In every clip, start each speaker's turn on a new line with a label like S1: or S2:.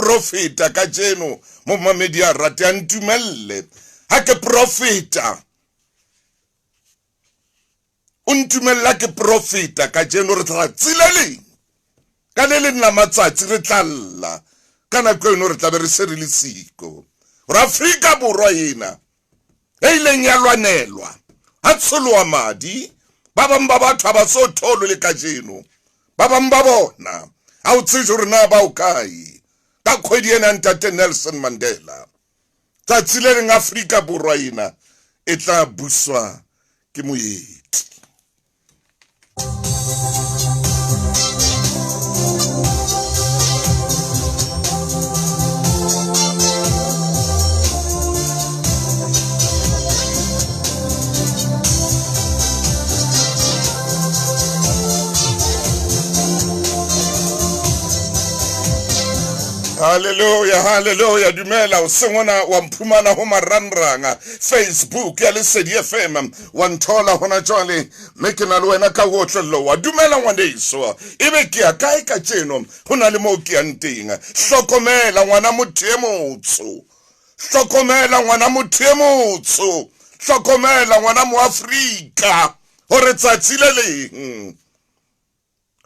S1: profeta ka jeno mo mamedi a rate a ntumelle ha ke profeta o ntumella ke profeta ka jeno re tla tsileleng ka le nna matsatsi re tlalla kana ko eno re tla be re se re le siko ra Afrika borwa ena e ileng ya lwanelwa ha tsholwa madi ba bang ba batho ba so tholo le ka jeno ba bang ba bona ha o tsije re na ba o kae ka kgwedi ena ntate Nelson Mandela tsa tsileleng Afrika borwa ena e tla buswa ke moeti. Hallelujah, hallelujah. Dumela o sengona wa mphumana ho marangranga Facebook ya lesedi FM wa nthola hona jwale mekena le wena ka hotlelo wa dumela ngwaneso ebe ke ya kae ka tjeno hona le mo ke ya nteng hlokomela ngwana motho e motso hlokomela ngwana motho e motso hlokomela ngwana mo Afrika hore tsatsi le leng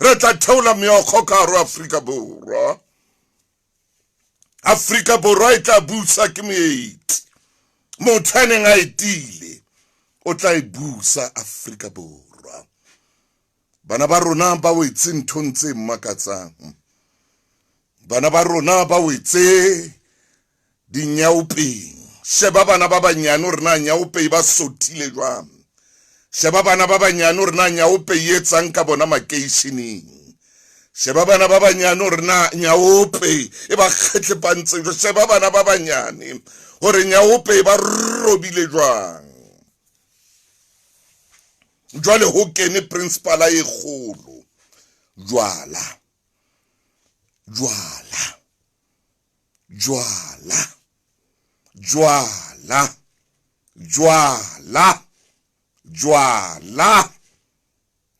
S1: re tla theola meokgo ka hara Afrika borwa. Afrika borwa e tla busa ke moeti motho a neng a etile o tla e busa Afrika borwa. Bana ba rona ba wetse nthong tse mmakatsang, bana ba rona ba wetse dinyaopeng. Sheba bana ba banyane o rena nyaope ba sotile jwang, sheba bana ba banyane o rena nyaope etsang ka bona makeisheneng, sheba bana ba banyane o rena nyaope e ba kgetlepantse, sheba bana ba banyane hore nyaope ba robile jwang. Jwale ho kene principal e kgolo, jwala jwala jwala jwala jwala jwala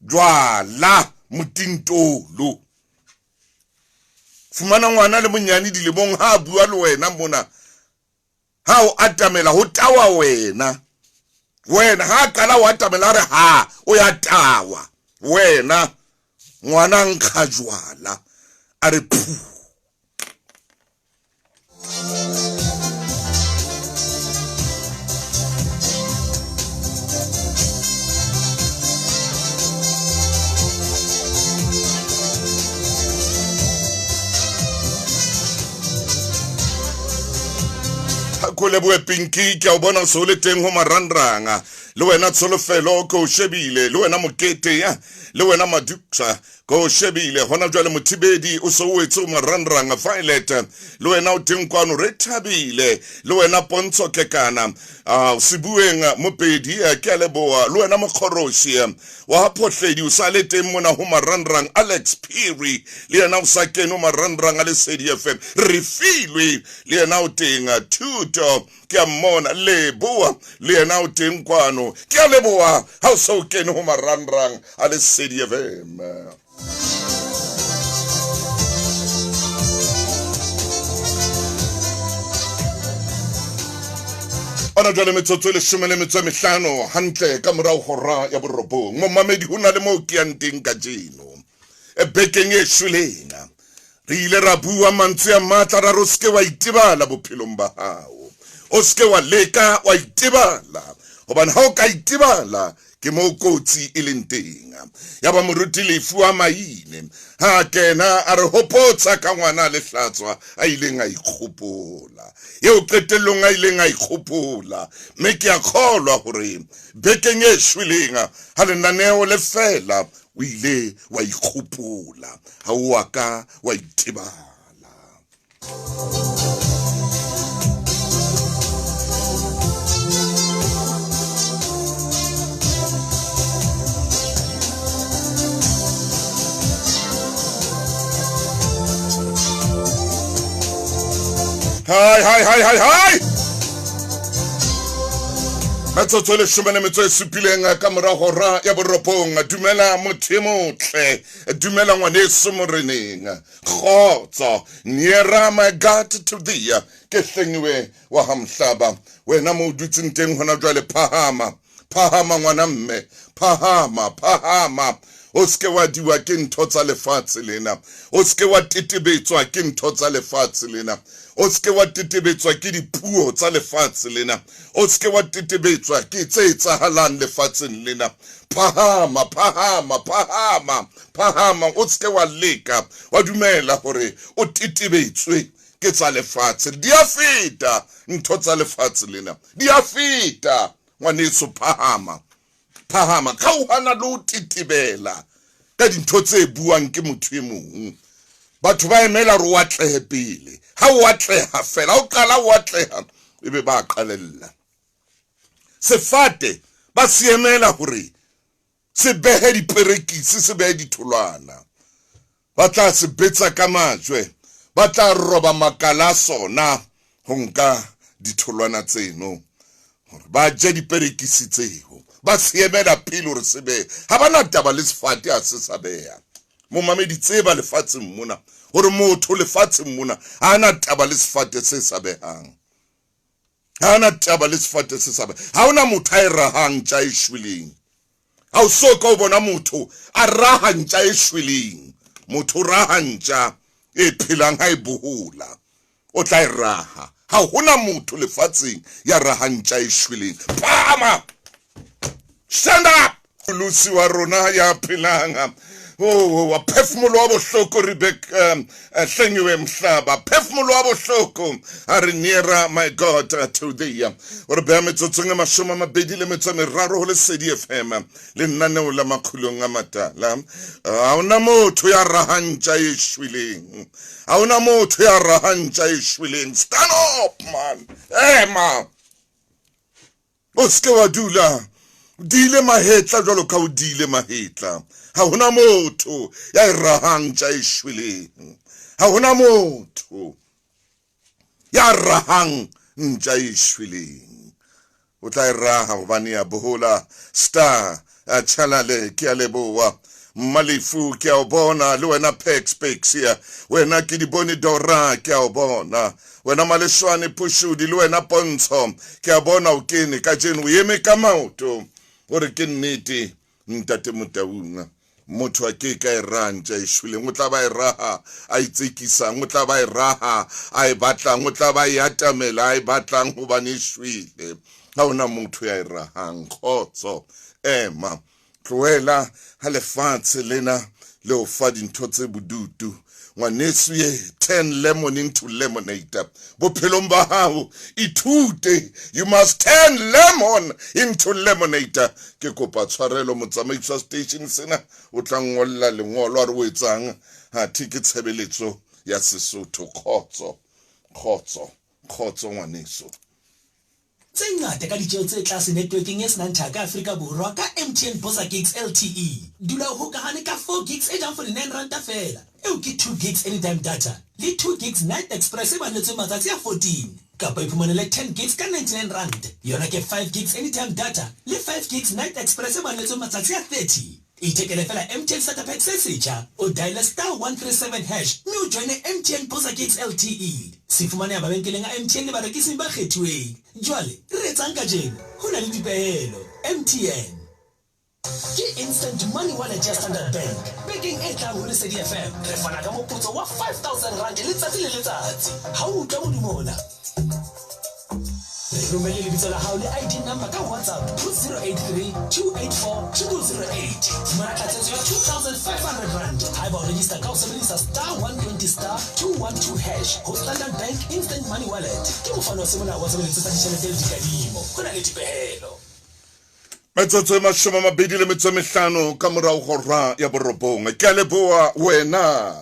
S1: jwala motintolo. Fumana ngwana le monyane dilemong ha bua le wena mona ha o atamela ho tawa wena ha kala o atamela re ha o ya tawa wena ngwana nkajwala a re phu. Kole bue pinki ke o bona so le teng ho marandrang le wena tsolofelo ko shebile le wena mokete ya le wena maduksa ko shebile hona jwale mothibedi o so wetse marandrang violet le wena o teng kwano re thabile le wena pontsho kekana sibueng mopedi ke leboa le wena mokgoroshi wa photledi o sa le teng mona ho marandrang Alex Piri le yena o sa kene ho marandrang a lesedi FM re filwe le yena o teng Thuso ke mona leboa le yena o teng kwano ke leboa ha o so kene ho marandrang a lesedi FM. Ona jwale metsotso le 15 hantle ka morao hora ya borobong mo mamedi hona le mo ke ya nteng ka jeno e bekeng e shulena re ile ra bua mantswe a matla ra roske wa itibala bophelong ba hao o ske wa leka wa itibala hobane ha o ka itibala ke mo kotsi e leng teng ya ba moruti lefu a maine ha kena a re hopotsa ka ngwana le hlatswa a ileng a ikgopola eo qetellong a ileng a ikgopola mme ke a kgolwa hore bekeng e shweleng ha lenaneo le fela o ile wa ikgopola ha o ka wa itibala. Hi. Metsotso le shumane metso e supileng ka mora hora ya borobong. Dumela motho e motle, dumela ngwaneso moreneng. Kgotso, niera my God to thee. Ke hlengiwe wa hamhlaba. Wena mo dutseng teng hona jwale phahama. Phahama ngwana mme, phahama. O ske wa diwa ke ntho tsa lefatshe lena. O ske wa tetebetswa ke ntho tsa lefatshe lena. O ske wa tetebetswa ke dipuo tsa lefatshe lena. O ske wa tetebetswa ke tse etsahalang lefatsheng lena. Phahama. O ske wa leka wa dumela hore o tetebetswe ke tsa lefatshe. Di a feta ntho tsa lefatshe lena. Di a feta ngwaneso phahama. Ka o hana le ho tetebela ka dintho tse buang ke motho e mong. Batho ba emela re o atlehe pele. Ha o atleha fela, o qala o atleha ebe ba qalella. Sefate ba se emela hore se behe diperekisi, se behe ditholwana. Ba tla se betsa ka majwe, ba tla roba makala sona ho nka ditholwana tseno. Ba je diperekisi tseo. Ba se emela pele hore se behe. Ha bana taba le sefate a se sa beha. Mo mamedi tseba lefatsheng mona hore motho lefatsheng mona ha ana taba le sefate se sa behang. Ha ana taba le sefate se sa behang. Ha ona motho a rahang tja e shweleng. Ha o soka o bona motho a raha ntja e shweleng. Motho raha ntja e phelang ha e bohola. O tla e raha. Ha hona motho lefatsheng ya raha ntja e shweleng. Phahama! Stand up! Lusi wa rona ya phelang. Oh, phefumulo wa bohloko Rebecca hlengiwe mhlaba. Phefumulo wa bohloko are niera my God to thee. Ore beha metsotsong e mashome a mabedi le metso e meraro ho lesedi FM le nnaneo la Makgulong a Matala. Ha ona motho ya rahang tja e shweleng. Ha ona motho ya rahang tja e shweleng. Stand up man. Ema. O ske wa dula. Dile mahetla jwalo ka o dile mahetla. Ha hona motho ya rahang tja e shweleng. Ha hona motho ya rahang ntja e shweleng. O tla raha hobane ya bohola. Star a chalale ke a leboa. Malifu ke a o bona le wena pex ya. Wena ke di bone dora ke a o bona. Wena maleshwane pushudi le wena pontsho ke a bona o kene ka jeno o eme ka maoto. Ore ke nnete ntate Motaung. Motho a ke ka e rantja e shweleng. O tla ba e raha a itsekisang. O tla ba e raha a e batlang. O tla ba e atamela a e batlang hobane e shwele. Ha ona motho ya e rahang. Kgotso ema tlohela ha lefatshe lena le o fa dintho tse bodutu. Ngwaneso ye turn lemon into lemonade. Bophelong ba hao ithute. You must turn lemon into lemonade. Ke kopa tshwarelo motsamaisi station sena o tla ngolla lengolo re o etsang ha ke tshebeletso ya sesotho. Kgotso ngwaneso.
S2: Tsengata ka ditjeo tse tlase networking e senang thaka Afrika Borwa ka MTN Bosa Gigs LTE. Dula ho hokahane ka 4 gigs e jang for 9 ranta fela. Eo ke 2 gigs anytime data. Le 2 gigs night express e banetswe matsatsi a 14. Kapa iphumanele 10 gigs ka 99 rand. Yona ke 5 gigs anytime data. Le 5 gigs night express e banetswe matsatsi a 30. Itekele fela MTN starter pack se setjha o dial *137# mme o join MTN Bosa Gigs LTE. Sifumane ya babenkeleng a MTN le barekisi ba kgethuweng. Jwale re etsang ka jeno ho na le dipehelo. MTN ke instant money wallet ya Standard Bank. Banking e tla ho lesedi FM. Re fana ka moputso wa 5,000 rand letsatsi le letsatsi. Ha o tla mo dumona. Romele lebitso la hao le ID number ka WhatsApp 083 284 2008. Fumana tlatsetso ya 2,500 rand. Haeba o register ka o sebedisa *120*212# ho Standard Bank Instant Money Wallet. Ke mofano wa semolao wa tshebeletso tsa ditjhelete le dikadimo. Ho na le dipehelo.
S1: Metsotso e mashome a mabedi le metso e mehlano ka morao hora ya borobong. Ke a leboha wena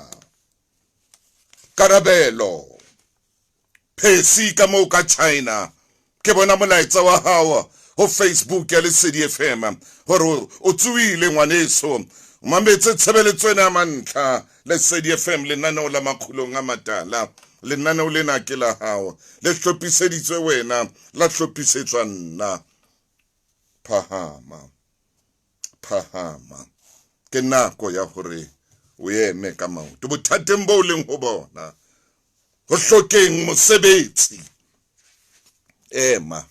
S1: Karabelo Phesi ka moo ka China. Ke bona molaetsa wa hao ho Facebook ya lesedi FM hore o tsuile ngwaneso mametse tshebeletso ena mantlha lesedi FM le nana la Makgulong a Matala le nana lena ke la hao le hlophiseditswe wena la hlophisetswa nna phahama ke nako ya hore o eme ka maoto bothateng bo leng ho bona ho hlokeng mosebetsi ema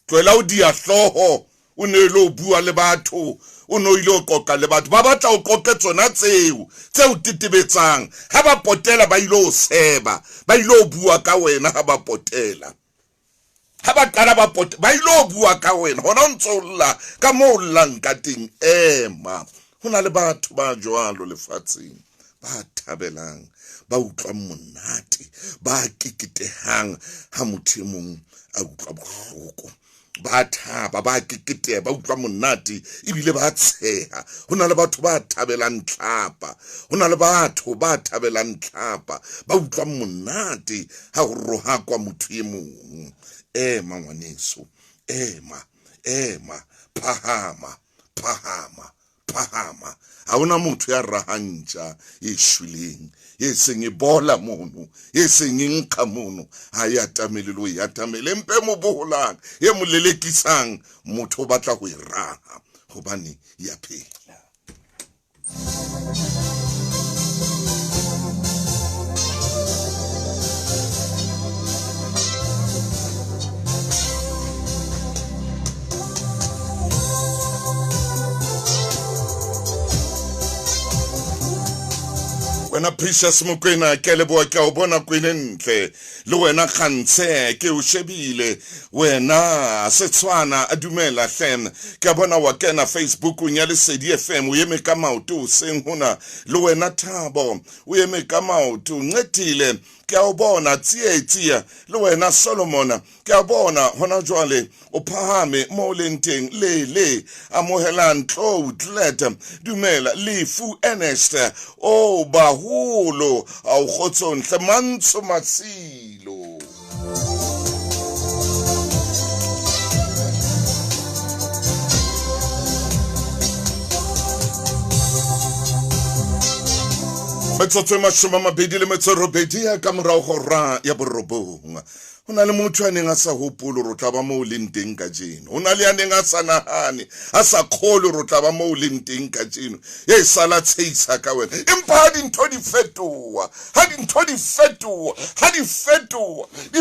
S1: tloela o dia hloho o ne lo bua le batho o no ile o qoqa le batho ba batla o qoqe tsona tseo titibetsang ha ba potela ba ile o seba ba ile o bua ka wena ha ba potela ha ba qala ba ile o bua ka wena hona o ntso lla ka mo llang ka teng ema hona le batho ba jwalo lefatsheng ba thabelang ba utlwa monate ba keketehang ha motho mong a utlwa bohloko ba thaba ba kekete ba utlwa monate ebile ba tsheha hona le batho ba thabelang tlhapa hona le batho ba thabelang tlhapa ba utlwa monate ha ho roha kwa motho e mong ema ngwaneso ema phahama ha hona motho ya rahantja e shwileng ye seng e bola mono ye seng e nka mono ha ya tamele lo ya tamele mpe mo boholang ye mo lelekisang motho batla ho iraha hobane ya phela wena precious mokwena ke leboa ke o bona kwenentle le wena kgantse ke o shebile wena Setswana a dumela hlem ke bona wa kena Facebook nya lesedi FM o yeme ka maoto o seng hona le wena Thabo o yeme ka maoto ncetile ke a bona tsietsia le wena Solomon ke a bona hona jwale o phahame mo lenteng le amohelang Cloudlet dumela lefu Ernest o baholo au khotsong hlamantsho masilo metsotso mashoma mabedi le metsorobedi ya ka morao hora ya borobong hona le motho a neng a sa hopolo ro tla ba mo leng teng ka jeno hona le a neng a sa nahane a sa kholo ro tla ba mo leng teng ka jeno ye sala tseisa ka wena empa ha dintho di fetoha di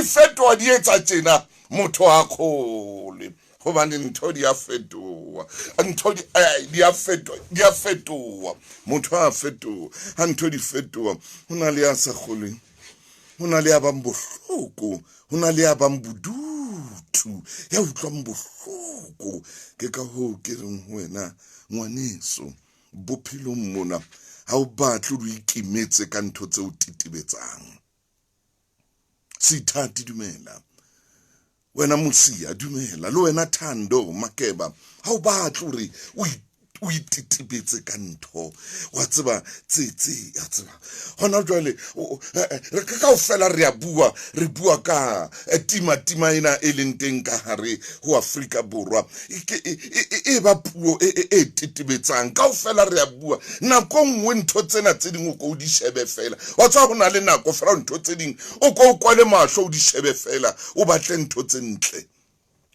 S1: fetoha di etsa tjena motho a khole hobane ntho di a fetoha ntho di a fetoha motho a fetoha ha ntho di fetoha hona le a sa kholeng hona le a bang bohloko hona le a bang bodutu ya utlwang bohloko ke ka ho ke reng ho wena ngwaneso bophelong mona ha o batle o ikimetse ka ntho tse o titibetsang Sithati dumela wena Musia dumela le wena Thando Makeba ha o batle hore o ititibetse ka ntho wa tseba tse ya tseba hona jwale re ka o fela re bua ka tima ina e leng teng ka hare ho Afrika Borwa e ba puo e titibetsang ka o fela re bua nako nngwe ntho tsena tse ding o go di shebe fela wa tswa hona le nako fela ntho tse ding o go kwale mahlo o di shebe fela o batle ntho tse ntle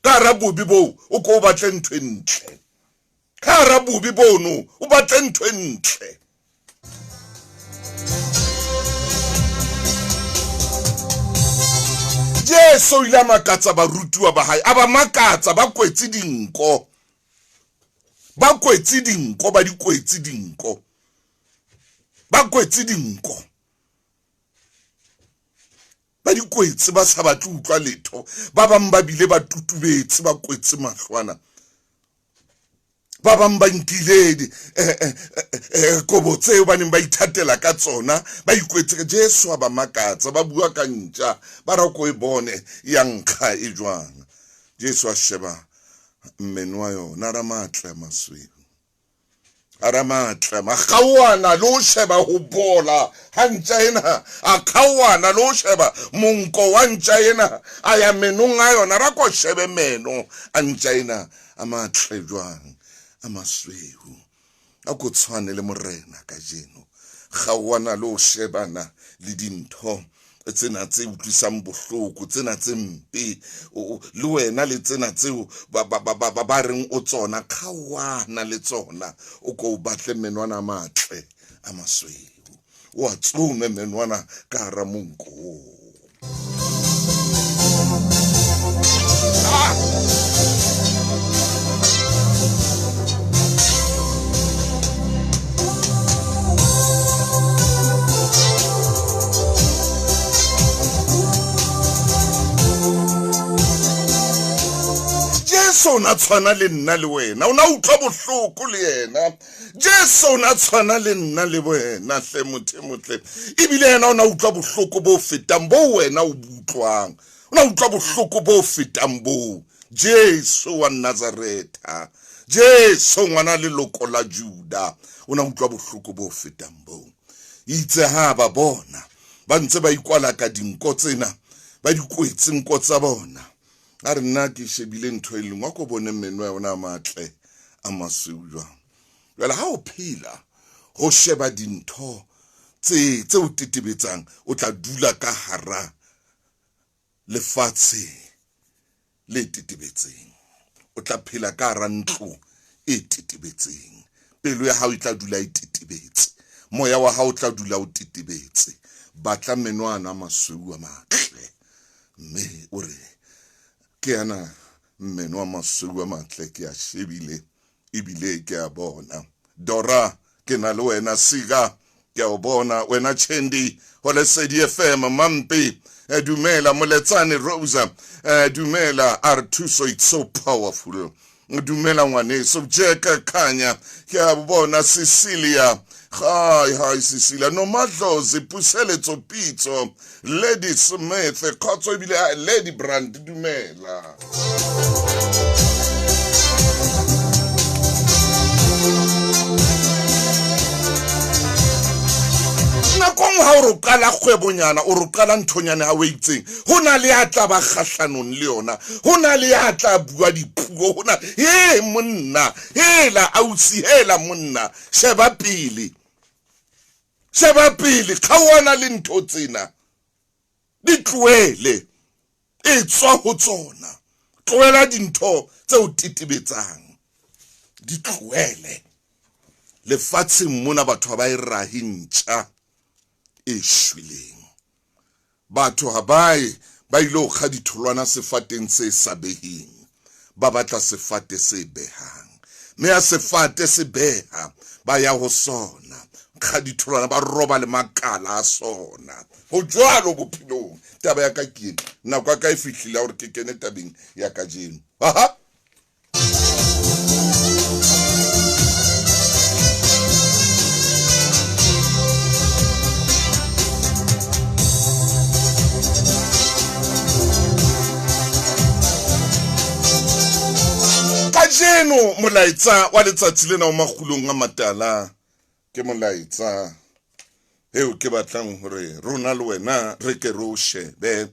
S1: ka rabubi bo o go batle ntho ntle Karabubi bono o batle ntho entle Jesu ile makatsa barutuwa ba hae aba makatsa ba kwetsi dinko ba kwetsi dinko ba di kwetsi dinko ba kwetsi dinko ba di kwetsi ba sa batla utlwa letho ba bang ba bile ba tutubetse ba kwetsi mahlwana ba bang ba nkiledi kobo tseo ba neng ba ithatela ka tsona ba ikwetse ka Jesu ba makatsa ba bua ka ntja ba ra ko e bone ya nkga e jwang Jesu a sheba mmenwa yona ra matla masweu ara matla magawana lo sheba ho bola hantja ena a khawana lo sheba monko wa ntja ena a ya menunga yona ra ko shebe meno a ntja ena a matla jwang amasweu a go tshwane le morena ka jeno ga wana lo shebana le dintho tsena tse utlwisang bohloko, tsena tse mpe, le wena le tsena tseo ba reng o tsona, kgawana le tsona, o ko batle menwana matle a masweu, o a tsume menwana ka hara monko. Jesu na tshwana le nna le wena, o na utlwa bohloko le yena. Jesu na tshwana le nna le wena, hle motho motle. Ebile yena o na utlwa bohloko bo fetang bo wena o butlwang. O na utlwa bohloko bo fetang bo. Jesu wa Nazareta, Jesu ngwana leloko la Juda, o na utlwa bohloko bo fetang bo. Itse ha ba bona ba ntse ba ikwala ka dinko tsena, ba dikwetse nko tsa bona. A re nna ke shebile ntho e lengwe ko bone menwa yona matle a masweu jwang. Jwale ha o phela ho sheba dintho tse o tetebetsang, o tla dula ka hara lefatshe le tetebetseng, o tla phela ka hara ntlo e tetebetseng. Pelo ya hao e tla dula e tetebetse, moya wa hao o tla dula o tetebetse. Batla menwana a masweu a matle, mme o re ke ana menwa masweu a matle ke a shebile ebile ke a bona. Dora ke na le wena, Siga ke a bona, wena Chendi ho lesedi FM Mampi, dumela Moletsane Rosa, dumela Thuso, it's so powerful, dumela ngwaneso Jeka Kanya ke a bona, Cecilia, hi Cecilia, no Madlozi Pusele Tsopitso, Lady Smith, khotso ebile Lady Brand, dumela. Nakong ha o rokala kgwebonyana, o rokala nthonyane ha o itseng, ho na le a tla ba kgahlanong le yona, ho na le a tla bua dipuo, ho na monna, hela ausi, hela monna, sheba pele, kgawana le ntho tsena, di tlohele, e tswa ho tsona, tlohela dintho tse o tetebetsang, di tlohele. Lefatsheng mona batho ha ba e rahintja e shwileng, batho ha ba ilo kga ditholwana sefateng se sa beheng, ba batla sefate se behang, mme ya sefate se beha ba ya ho sona, kga ditholwana ba roba le makala a sona. Ho jwalo bophelong. Taba ya ka ke nako ka e fihlile hore ke kene tabeng ya ka jeno. Aha, jeno molaetsa wa letsatsi lena o Makgulong a Matala ke molaetsa eo ke batlang hore rona le wena re ke ro shebe.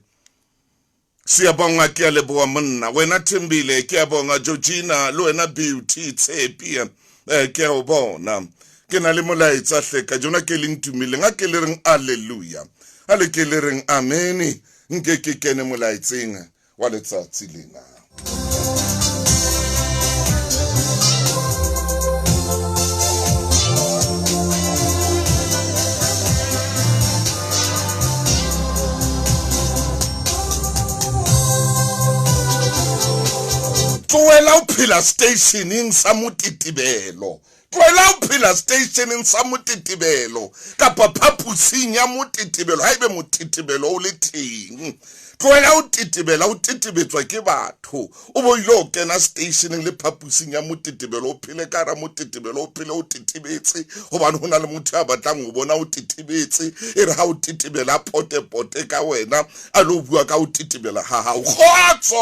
S1: Siyabonga ke a leboha monna, wena Thembile ke a bonga, Georgina le wena Beauty Tshepi ke a o bona. Ke na le molaetsa hle ka jona ke leng tumile nga ke le reng alleluia, ale ke le reng amen, nke ke kene molaetseng wa letsatsi lena. Tlohela o phela stationeng sa motitibelo, tlohela o phela stationeng sa motitibelo kapa phapusing ya motitibelo ha ebe motitibelo o le teng. Tlohela o titibela, o titibetswa ke batho, o bo ilo kena stationeng le phapusing ya motitibelo, o phele ka hara motitibelo, o phele o titibetse, hobane hona le motho a batlang ho bona o titibetse, e re ha o titibela pote ka wena a lo bua ka o titibela ha hao. Kgotso!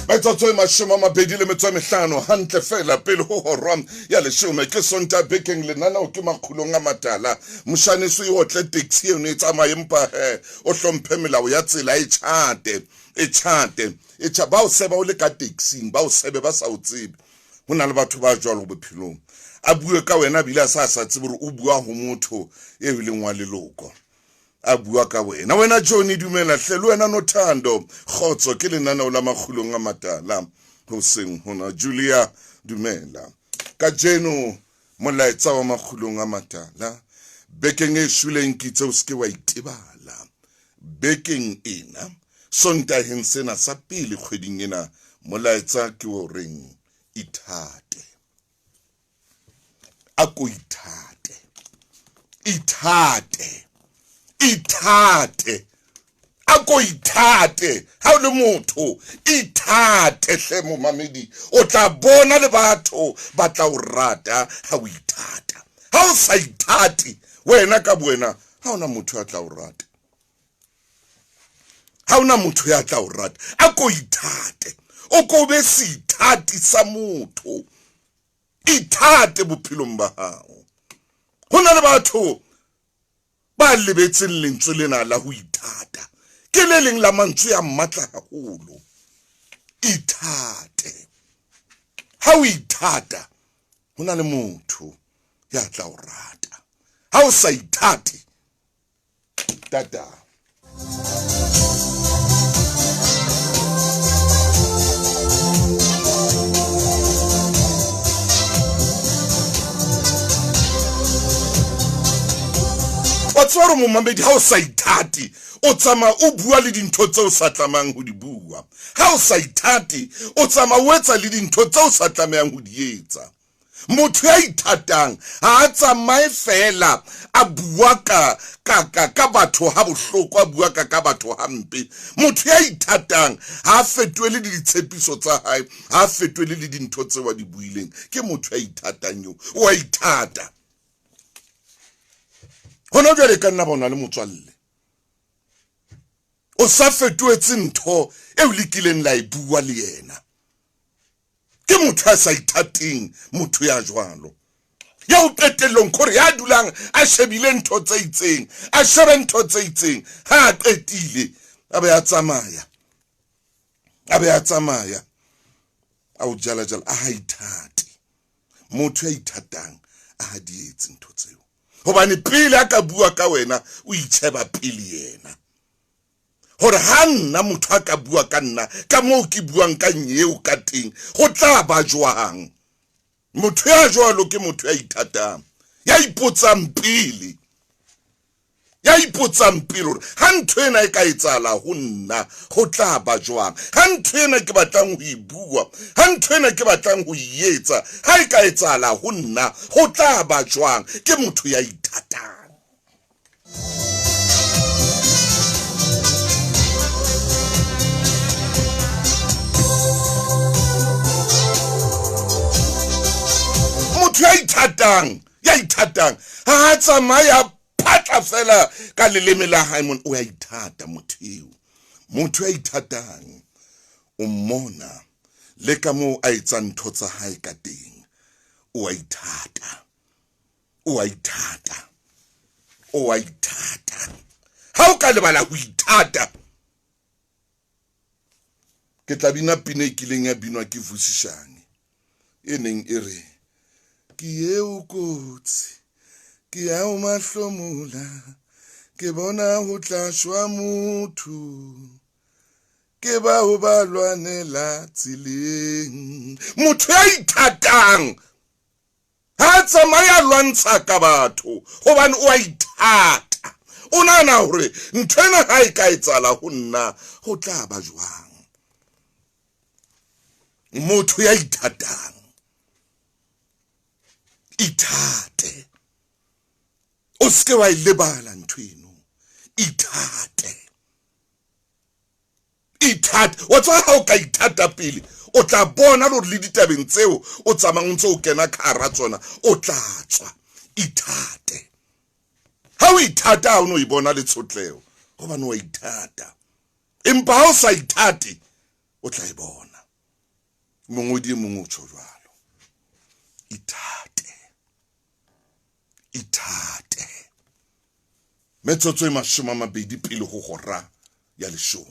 S1: Metsotso e 25 hantle fela pele ho hora ya 10 ke Sonta bekeng lenana ke Makgulong a Matala. Moshane se o tle taxi eno e tsamaye mpa o hlomphe melao ya tsela e chate ba o seba o le ka taxing, ba o sebe ba sa o tsebe. Hona le batho ba jwalo bophelong. a bue ka wena bila sa tsebe gore o bua go motho e le ngwa leloko a bua ka wena Johnny dumela hle le wena Nothando Khotso ke lenaneo la Makgulong a Matala ho seng hona Julia dumela ka jeno molaetsa wa Makgulong a Matala bekeng e shuleng kitse o ske wa itebala bekeng ena sontaheng sena sa pele kgweding ena molaetsa ke o reng ithate ako ithate ako ithate ha o le motho ithate hle mo mamedi o tla bona le batho ba tla o rata ha o ithata ha o sa ithate wena ka buena ha ona motho a tla o rata ha ona motho ya tla o rata ako ithate o ko be sithati sa motho ithate bophelong ba hao hona le batho ba lebetseng lentswe lena la ho ithata ke le leng la mantswe ya mmatla haholo ithate ha o ithata hona le motho ya tla o rata ha o sa ithate tata Watswaro mo mamedi ha o sa ithate o tsama o bua le dintho tse o sa tlamang ho di bua ha o sa ithate o tsama o etsa le dintho tse o sa tlamang ho di etsa motho ya ithatang ha tsamae fela a bua ka batho ha bohloko a bua ka batho hampe motho ya ithatang ha fetwele le ditshepiso tsa hae ha fetwele le dintho tse wa di buileng ke motho ya ithatang yo o a ithata hona jwale ka nna bona le motswalle o sa fetoetse ntho e o lekileng la e bua le yena ke motho a sa ithateng motho ya jwalo ya o qetellong khore ya dulang a shebile ntho tse itseng a shebe ntho tse itseng ha qetile a be a tsamaya a o jala a ha ithate motho ya ithatang a ha di etse ntho tseo hobane pele aka bua ka wena o itsheba pele yena hore ha nna motho aka bua ka nna ka moo ke buang ka nyeo ka teng go tla ba jwang motho ya jwalo ke motho ya ithatang ya ipotsang pele hore ha ntho ena e ka etsala ho nna go tla ba jwang ha ntho ena ke batlang ho e bua ha ntho ena ke batlang ho e etsa ha e ka etsala ho nna go tla ba jwang ke motho ya ithatang motho ya ithatang ha tsamaya patla fela ka leleme la haimon o ya ithata motho ya ithatang o mmona le ka mo a etsa ntho tsa hae ka teng o a ithata ha o ka lebala ho ithata ke tla bina pina e kileng ya binwa ke Vusishane e neng e re ke eo kotsi ke ya o mahlomola ke bona ho tla shwa motho ke ba ho ba lwanela tsileng motho ya ithatang ha tsamaya lwantsha ka batho hobane o a ithata o nana hore nthwena ha e ka etsala ho nna ho tla ba jwang motho ya ithatang ithate o ske wa ilebala nthweno ithate wa tswa ha o ka ithata pele o tla bona lo le ditabeng tseo o tsamang ntse o kena khara tsona o tla tswa ithate ha o ithata ha o no ibona le tsotleo gobane wa ithata empa ha o sa ithate o tla ibona mongodi mongwe o tsho jwalo ithate metsotso e 20 pele go gora ya 10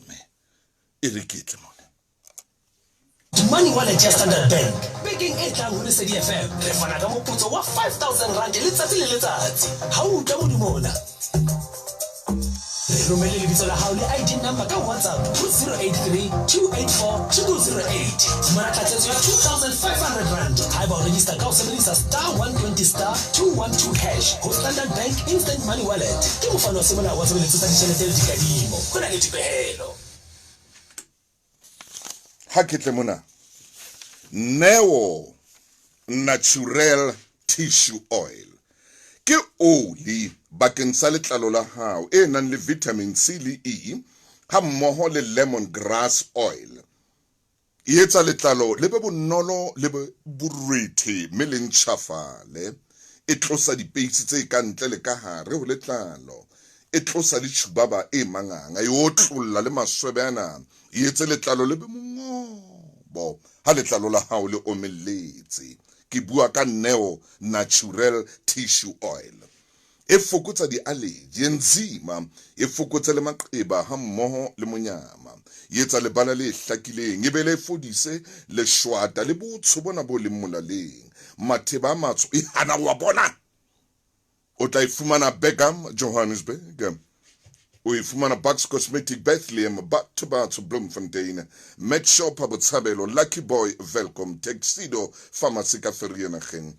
S1: e re ke tle mona
S2: Money wallet ya Standard Bank. Baking e tlang ho lesedi FM. Re fana ka moputso wa 5,000 rand letsatsi le letsatsi. Ha o tla mo dumona. Re romele lebitso la hao le ID number ka WhatsApp ho 083 284 2208. Mara tlatsetso ya 2,500 rand. Ha ba register ka o sebedisa *120*212# ho Standard Bank Instant Money Wallet. Ke mofano wa semolao wa tshebeletso tsa ditjhelete le dikadimo. Ho na le dipehelo.
S1: Ha ke tle mona Neo Natural Tissue Oil ke oli bakeng sa letlalo la hao e nang le vitamin C le E ha mmoho le lemongrass oil e etsa letlalo le be bonolo le be burwete mme le ntjhafale e tlosa dipeisi tse ka ntle le ka hare ho letlalo e tlosa ditshubaba e manganga e otlolla le maswebe ana e etse letlalo le be mongobo ha letlalo la hao le omelletse ke bua ka Neo Natural Tissue Oil e fokotsa di-allergy enzima e fokotsa le maqeba ha mmoho le monyama e etsa lebala le hlakileng e be le fodise le shwata le botsho bona bo le molaleng matheba a matsho e hana wa bona o tla ifumana Beckham Johannesburg o ifumana Bucks Cosmetic Bethlehem Batho Bloemfontein Met Shop Botshabelo Lucky Boy Welcome Tuxedo Pharmacy ka Vereeniging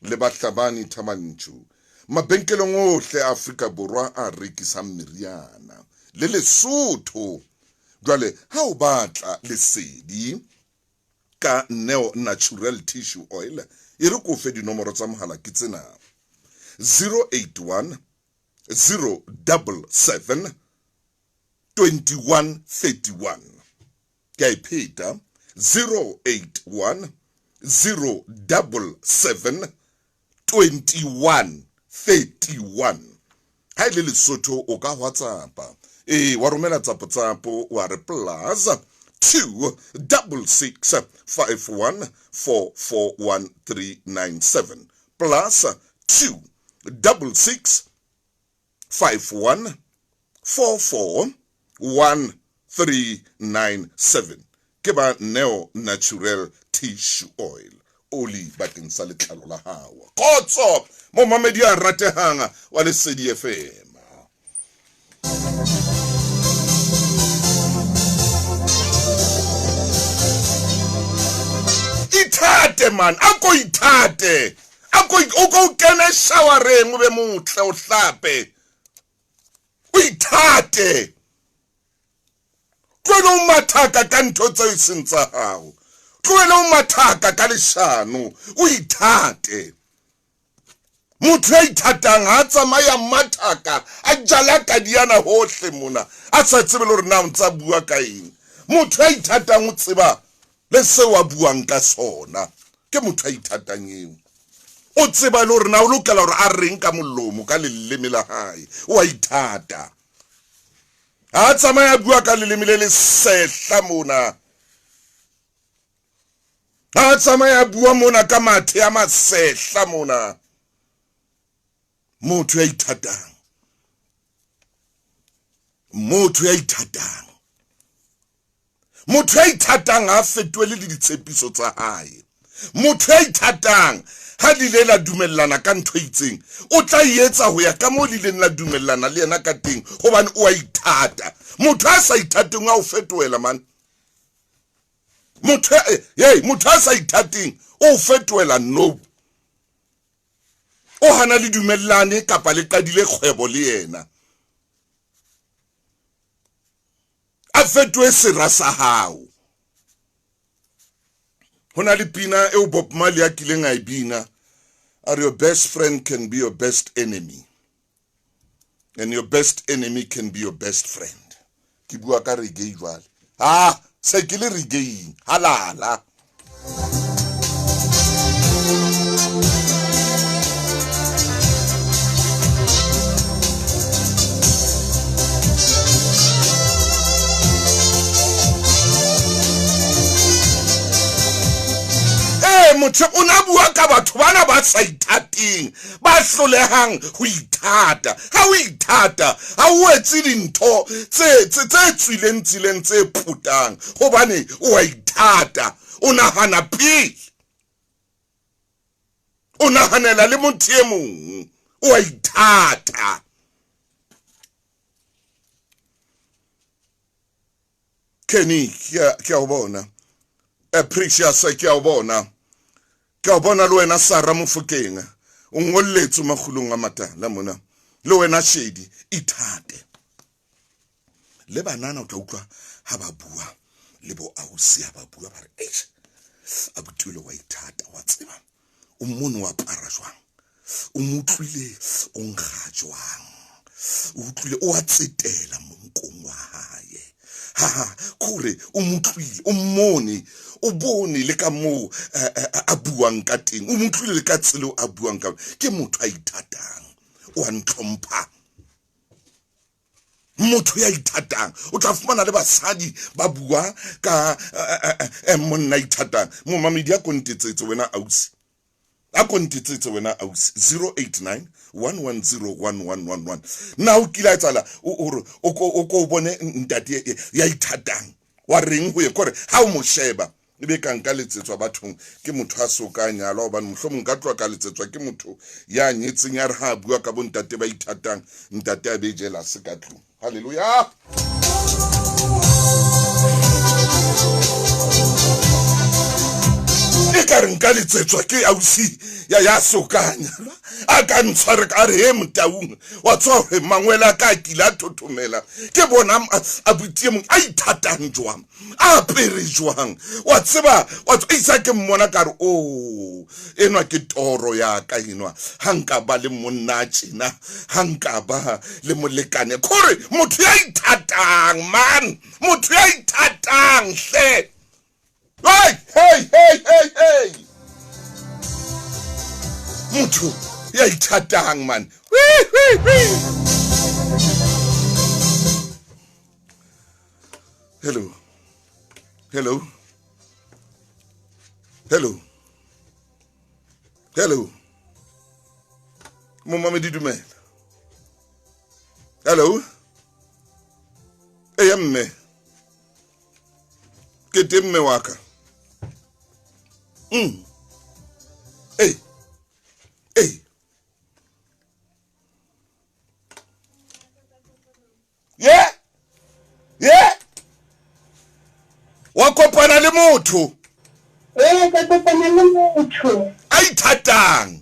S1: le Bahlabani Tamanchu mabenkeleng ohle a Afrika Borwa a rekisang meriana le Lesotho jwale ha o batla lesedi ka Neo Natural Tissue Oil e re ko fe dinomoro tsa mohala ke tsena 081 077 2131 ke ipeta 081 077 2131 ha ile Lesotho o ka WhatsApp wa romela tsapo wa re plus 26651441397 plus 26651441397 ke ba Neo Natural Tissue Oil oli bakeng sa letlalo la hao kgotso mo mamedi a ratehanga wa lesedi FM ithate man ako ithate o kene showereng o be motle o hlape o ithate tloela o mathaka ka ntho tse e seng tsa hao tloela o mathaka ka leshano o ithate motho a ithatang ha tsamaya mathaka a jala ka diana hohle mona a sa tsebe le hore na o ntsa bua ka eng motho a ithatang o tseba le se wa buang ka sona ke motho a ithatang eo o tseba le hore na o lokela hore a reng ka molomo ka leleme la hae o a ithata ha tsamaya bua ka leleme le le sehla mona ha tsamaya bua mona ka mathe a masehla mona motho ya ithatang ha fetwele le ditshepiso tsa hae motho ya ithatang ha lile la dumellana ka ntho itseng o tla etsa ho ya ka mo lile la dumellana le yena ka teng hobane o a ithata motho a sa ithateng a o fetwela man motho a sa ithateng o fetwela no o hana le dumellane kapa le qadile kgwebo le yena a fetwe sera sa hao hona le pina e Bob Marley a kileng a ibina are your best friend can be your best enemy and your best enemy can be your best friend ki bua ka reggae jwale se ke le reggae halala motho o na bua ka batho bana ba sa ithateng ba hlolehang ho ithata ha o ithata ha o etse dintho tse tswileng tse putang hobane o a ithata o nagana pele o naganela le motho e mongwe o a ithata Kenny ke a bona Precious ke a bona le wena Sara Mofokeng o ngolletse Makgulong a Matala mona le wena Shedi ithate le banana o tla utlwa ha ba bua le bo ausi ha ba bua ba re a butule wa ithata wa tseba o mmono wa para jwang o motlwile o nkga jwang o utlwile o a tsetela monkong wa hae ha kore o motlwile o mmone o bone le ka mo a buang ka teng o motlwile le ka tselo a buang ka ke motho a ithatang o a ntlhompha motho ya ithatang o tla fumana le basadi ba bua ka monna ithatang mo mamedi a kontetsetse wena ausi 089 1101111 now kila etsala o ko bone ntate ya ithatang wa reng ho ye kore ha o mo sheba ebe ka nka letsetswa bathong ke motho a sokanya la hobane mohlomong ka tlwa ka letsetswa ke motho ya nyetseng ya re ha bua ka bontate ba ithatang ntate a be jela se ka tlung haleluya ka re nka letsetswa ke ausi ya sokanya a ka ntshware ka re he Motaung wa tswa re mangwela ka kila thothomela ke bona a butie mong a ithatang jwang a pere jwang wa tseba wa isa ke mmona ka re enwa ke toro ya ka enwa hanka ba le monna tjena hanka ba le molekane kore motho ya ithatang man motho ya ithatang hle hey motho ya ithatang man hello mama di dumela hello mme ke temme waka hey yeah wa kopana le motho
S3: ka kopana le motho
S1: a ithatang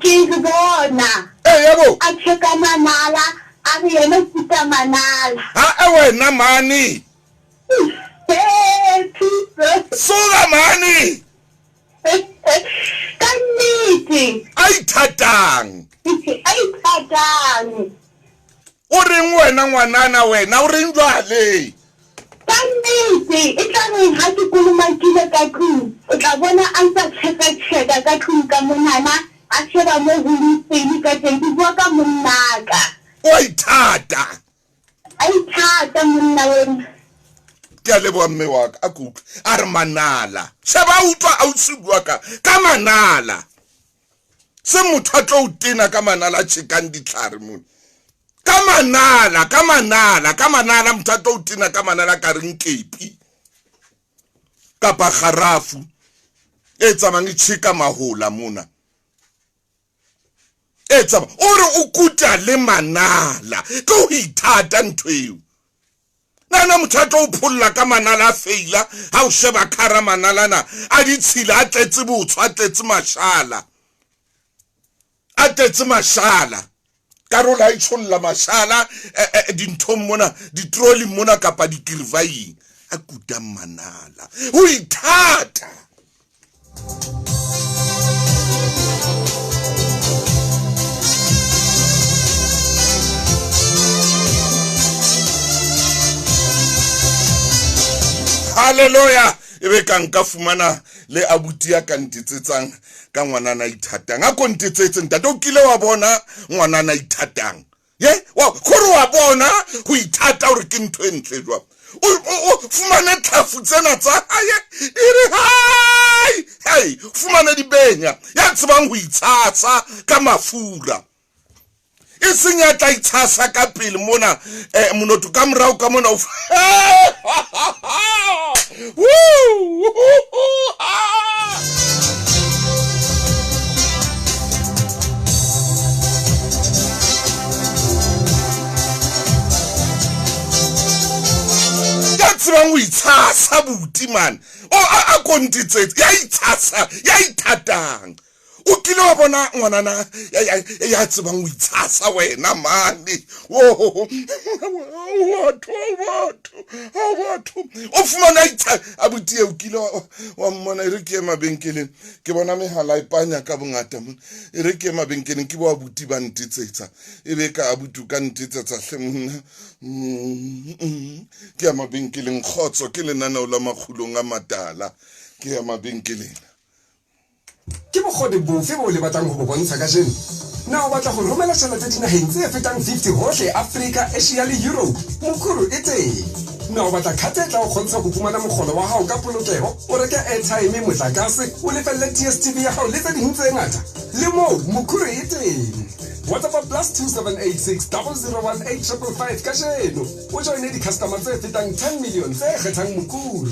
S3: ke bona
S1: yabo
S3: a cheka manala a re yena kuta manala
S1: ha wena mani Suga mani
S3: kaniti
S1: a ithatang o reng wena ngwanana wena o reng jwale
S3: kaniti e tla re ha ke kulumakile ka tlung o tla bona a ntse tsheka ka tlung ka monana a sheba mo hulitseng ka teng ke bua ka monnaka
S1: o ithata
S3: monna wena
S1: ke a leboa mme wa ka a kutlwa a re manala sheba utlwa ausi bua ka manala se motho a tlo utena ka manala tshekang ditlhare mo ka manala motho a tlo utena ka manala ka reng kepi kapa kharafu e tsamang tsheka mahola mona e tsaba o re o kuta le manala ke o ithata ntweo nana motho a tlo o pholla ka manala a feila ha o sheba khara manala na a ditshila a tletse botsho a tletse mashala karola a itsholla mashala dinthong mona ditroli mona kapa dikilvaing a kuta manala o ithata haleluya ebe ka nka fumana le abuti ya ka ntetsetsang ka ngwanana ithatang a kontetsetse ntate o kile wa bona ngwanana ithatang wa khoro wa bona ho ithata hore ke ntho e ntle jwa o fumana tlhafu tsena tsa hae ire hai fumana dibenya ya tsebang ho itsatsa ka mafura e seng ya tla itshasa ka pele mona monotho ka morao ka mona tsebang o itshasa buti man a kontitsetse ya itshasa ya ithatang o kile wa bona ngwanana ya tsebang o itshasa wena mane batho o fumana abuti o kile wa mmona re ke mabenkeleng ke bona mehala ipanya ka bongata mo re ke mabenkeleng ke bo abuti ba ntitsetsa ebe ka abuti ka ntitsetsa hle monna ke ya mabenkeleng khotso ke lenana la Makgulong a Matala ke ya mabenkeleng
S4: ke bogode bofe bo le batlang go bo bontsha ka jeno na o batla go romela tšhelete dinageng tse fetang 50 gohle Africa, Asia le Europe mokgolo e teng na o batla khate tla go kgontsha go fumana mogolo wa hao ka polokego o reke airtime motlakase o lefelle DStv ya hao le tse ding tse ngata le mo mokgolo e teng WhatsApp +2786 0018555 ka jeno o joine di-customer tse fetang 10 million tse kgethang mokgolo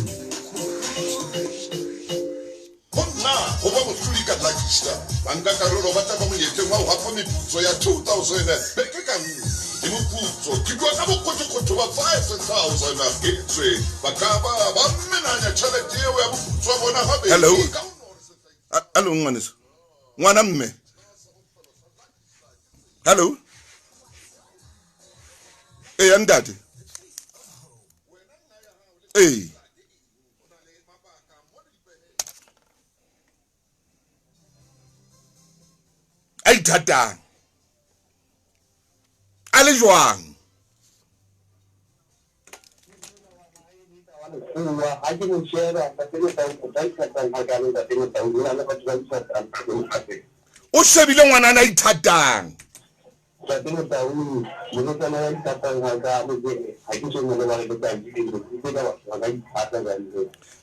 S1: go ba mohlodi ka tlakista banka karolo ba taba monyetleng wa go gafa meputso ya 2000 beke ka nngwe le moputso ke bua ka bokgothokgotho ba 5000 a getswe ba ka ba menanya tšhelete eo ya moputso wa bona gabe hello ngwaneso ngwana mme hello andate ai thatang a le jwang o shebile ngwanana ithatang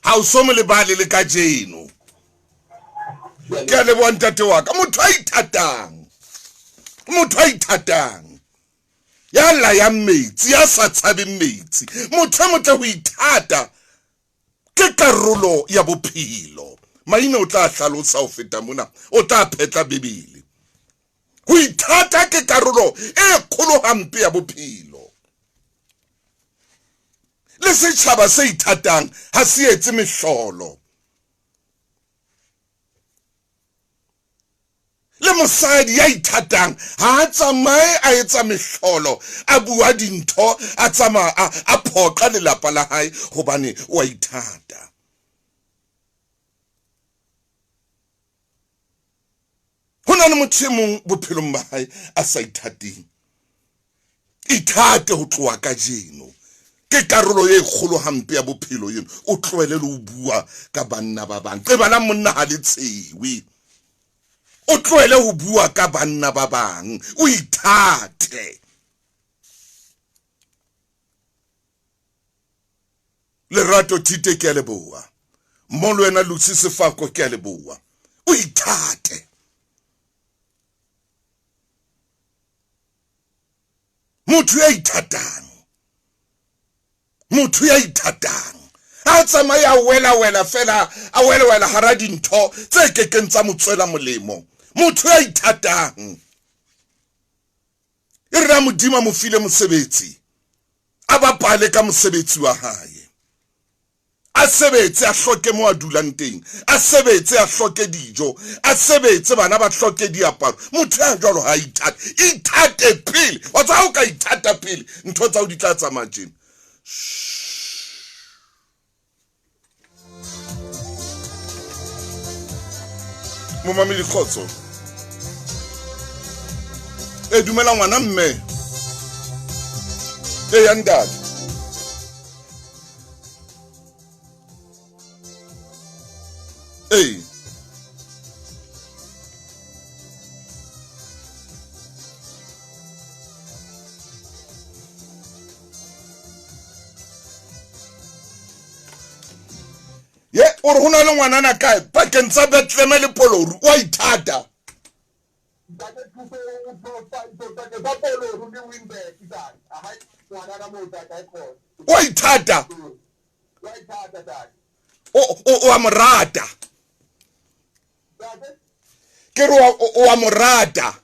S1: ha o so mo le bale le ka jeno ke le bontate wa ka motho a ithatang ya la ya metsi ya sa tshabeng metsi motho motle ho ithata ke karolo ya bophelo maina o tla hlalosa ho feta mona o tla phetla bibele ho ithata ke karolo e kgolo hampe ya bophelo le setjhaba se ithatang ha se etse mehlolo le mosadi ya ithatang ha tsamaye a etsa mehlolo a bua dintho a tsama a phoqa lelapa la hae hobane wa ithata hona le motho mong bophelong ba hae a sa ithateng ithate ho tloa ka jeno ke karolo e kgolo hampe ya bophelo yeno o tloele le ho bua ka banna ba bang ke bana monna ha le tsewe o tloele ho bua ka banna ba bang o ithate Lerato Tite ke a leboa mmolo wena Lucy Sefako ke a leboa o ithate motho ya ithatang a tsamaya wela fela a wela hara dintho tse kekeng tsa motswela molemo motho ya ithatang e ra modimo mo file mosebetsi a bapale ka mosebetsi wa hae a sebetse a hloke mo a dulang teng a sebetse a hloke dijo a sebetse bana ba hloke diaparo motho ya jwalo ha ithate pele wa tsao ka ithata pele ntho tsa o di tla tsamaya tjena Momamedi Khotso dumela ngwana mme ya ndadi o re hona le ngwanana kae pakeng tsa Bethlehem le Poloru wa ithata wa ithata o a morata ke re o a morata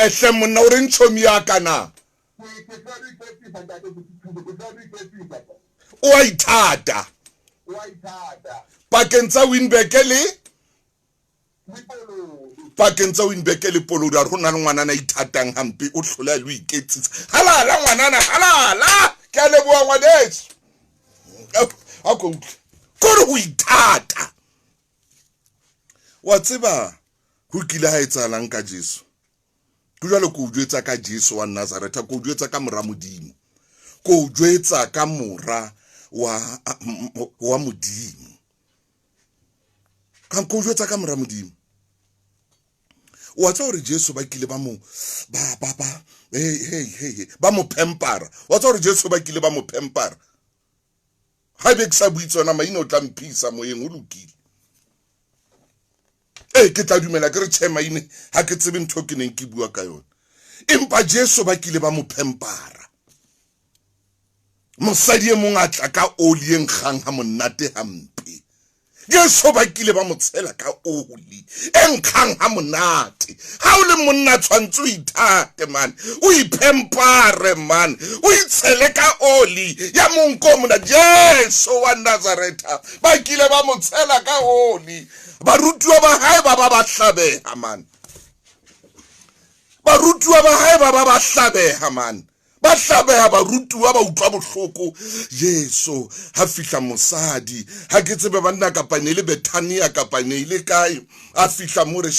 S1: ehle monna o re ntshomi ya kana o a ithata pakeng tsa Winberg le Polodi a rona le ngwanana ithatang hampe o hlola le iketsitsa halala ngwanana halala ke a leboa ngwaneso a ko re ho ithata wa tseba ho kile ha etsahalang ka Jesu ke jwale ko o jwetsa ka Jesu wa Nazareth ko o jwetsa ka mora Modimo ko o jwetsa ka mora wa Modimo ka ko o jwetsa ka mora Modimo wa tsa hore Jesu ba kile ba mo ba mo pempara wa tsa hore Jesu ba kile ba mo pempara ha be ke sa buitsona maina o tla mphisa moyeng o lokile ke tla dumela ke re tshema maine ha ke tsebe ntho ke neng ke bua ka yona empa Jesu ba kile ba mo pempara mosadi e mong a tla ka oli e nkgang ha monate hampe Jesu ba kile ba mo tshela ka oli e nkgang ha monate ha o le monna tshwantse o ithate man o ipempare man o itshele ka oli ya monko mona Jesu wa Nazareth ba kile ba mo tshela ka oli barutiwa ba hae ba hlabeha man barutiwa ba hae ba hlabeha man ba hlabeha barutiwa ba utlwa bohloko Jesu ha fihla mosadi ha ke tsebe banna kapa ne le Bethania kapa ne ile kae a fihla mo re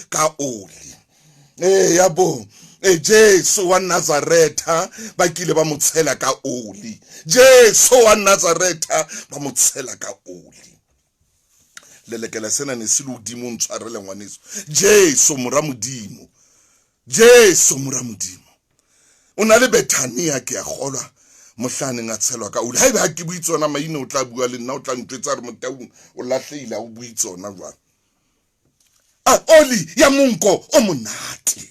S1: ka oli yabo Jesu wa Nazareth ba kile ba mo tshela ka oli Jesu wa Nazareth ba mo tshela ka oli lelekela sena ne se Modimo ntshwarele ngwaneso Jesu mora Modimo o na le Bethania ke a kgolwa mohlane nga tshelwa ka oli haeba ha ke buitsona maina o tla bua le nna o tla ntwetsa re Motaung o lahlehile o buitsona jwang oli ya monko o monate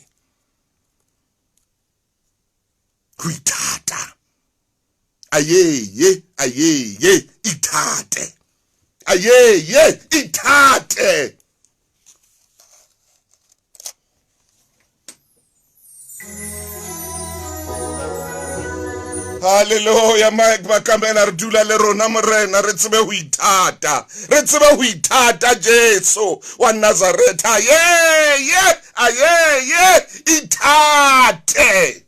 S1: ho ithata ayeye ithate ayeye ithate Hallelujah makamela re dula le rona morena re tsebe ho ithata Jesu wa Nazareth ayeye ithate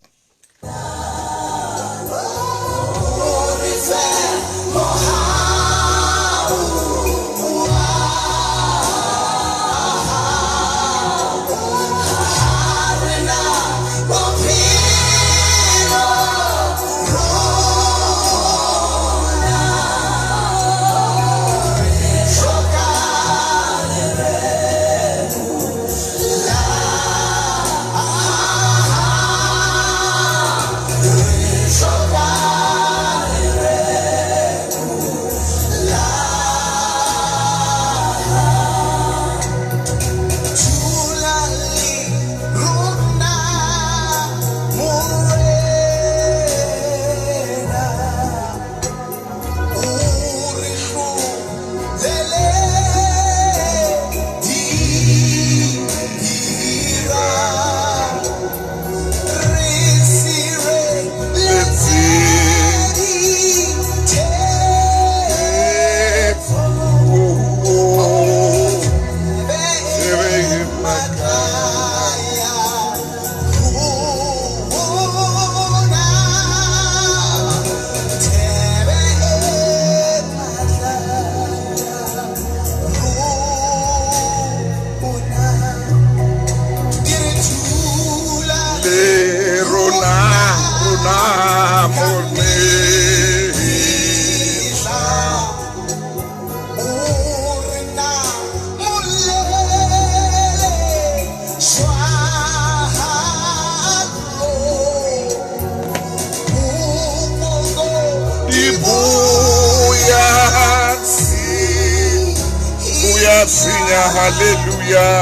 S1: ya sinya hallelujah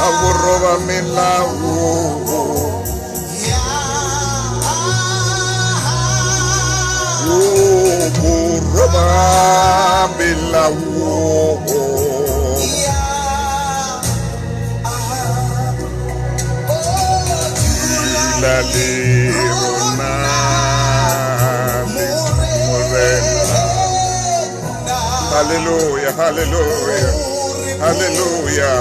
S1: aboroba melawo aboroba melawo la lirona hallelujah hallelujah hallelujah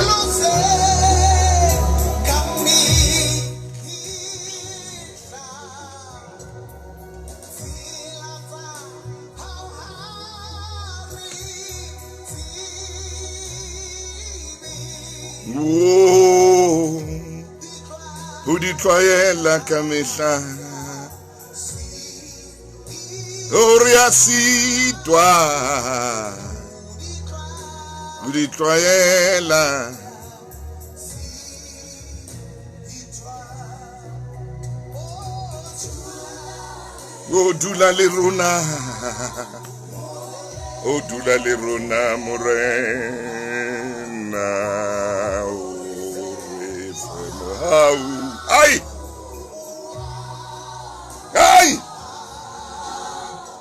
S1: o di tlwaela ka mehla o re a sitwa o di tlwaela o dula le rona morena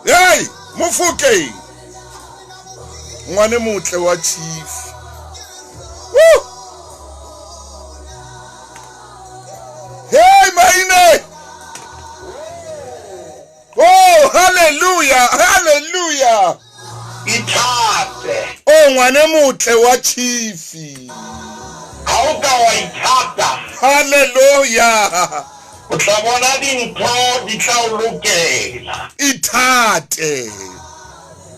S1: ai mofoke ngwane motle wa chief hey maine oh hallelujah hallelujah
S5: Itate.
S1: oh ngwane motle wa chief
S5: Hauka wa itata.
S1: hallelujah
S5: O tla bona dintho di tla o lokela.
S1: Itate.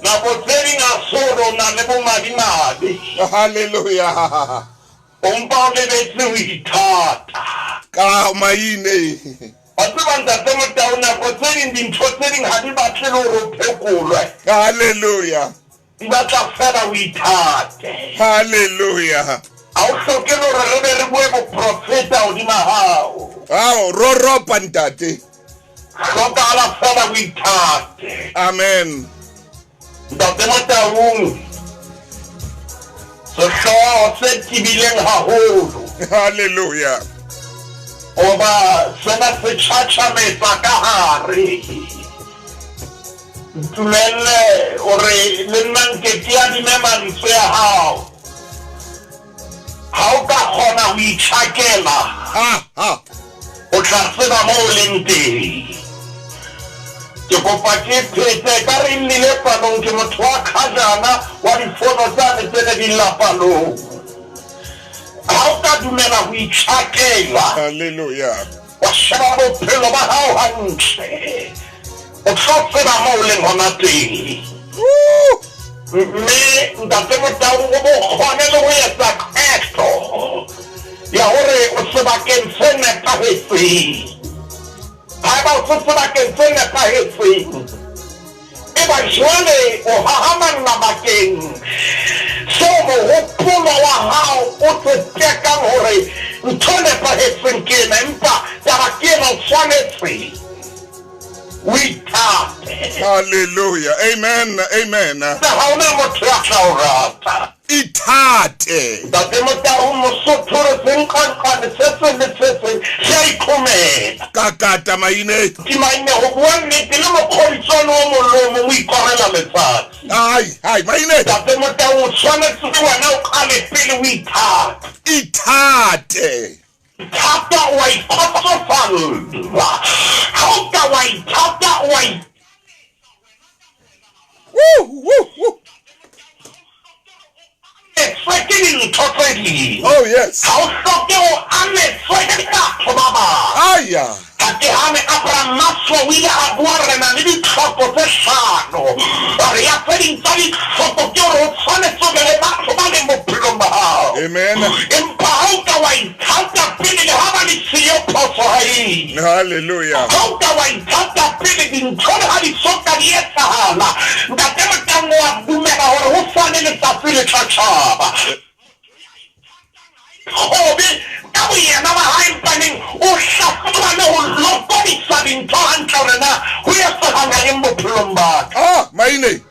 S5: Nako tse ding a soro na le bomadimabe.
S1: Hallelujah.
S5: O mpa o lebetse ho ithata.
S1: Ka maine.
S5: Ba tseba ntate Motaung nako tse ding dintho tse ding ha di batle le hore o phekolwe.
S1: Hallelujah.
S5: Di batla fela ho ithate.
S1: Hallelujah.
S5: Ha o hloke le hore re be re bue boprofeta hodima hao.
S1: Ao roropa ntate.
S5: Hlokahala fela ho ithate.
S1: Amen.
S5: Ntate Motaung sehlooho se tibileng haholo.
S1: Hallelujah.
S5: Oba sena se tjhatjhametsa ka hare. Ntumelle hore le nna nke ke adime mantswe ya hao. Ha o ka kgona ho itjhakela o tla tseba moo o leng teng. Ke kopa ke phete ka re nnile palong ke motho wa kgajana wa difono tsane tsene di lla palong. Ha o ka dumela ho itjhakela
S1: Hallelujah.
S5: wa sheba bophelo ba hao hantle o tlo tseba moo o leng hona teng. Mme ntate Motaung o bo kgone le ho etsa qeto ya hore o sebakeng se nepahetseng. Haeba o se sebakeng se nepahetseng eba jwale o hahamalla bakeng seo mohopolo wa hao o se tekang hore ntho nepahetseng ke ena empa taba ke ena o tshwanetse o ithate.
S1: Hallelujah. Amen. Amen.
S5: Ha ona motho ya tla o rata.
S1: Itate.
S5: Ntate Motaung Mosotho re senqanqane se seng le se seng se a ikhomela.
S1: Kakata maine.
S5: Ke maine ho bua nnete le mokgolitswane o molomo o ikorela letsatsi.
S1: Ai maine.
S5: Ntate Motaung o tshwanetse le wena o qale pele o ithate.
S1: Itate.
S5: Ithata wa ikgotsofalla. Ha o ka wa ithata wa
S1: Oh yes.
S5: Ha o hloke o ametswe ke batho ba bang.
S1: Aya.
S5: Ate hane Abraham Maslow o ile a bua re na le ditlhoko tse hlano. Re ya tse ding tsa ditlhoko ke hore o tshwanetse o be le batho ba leng bophelong ba hao.
S1: Amen.
S5: Empa ha o ka wa ithata pele le ha ba le siyo phoso ha eo.
S1: Hallelujah.
S5: Ha o ka wa ithata pele dintho le ha di soka di etsahala. Ntate Motaung wa dumela hore ho fane letsatsi le tla tjhaba. Hobe ka boyena ba hae mpaneng o hlahlobane ho lokodisa dintho hantle hore na ho etsahala eng bophelong ba ka.
S1: Maine.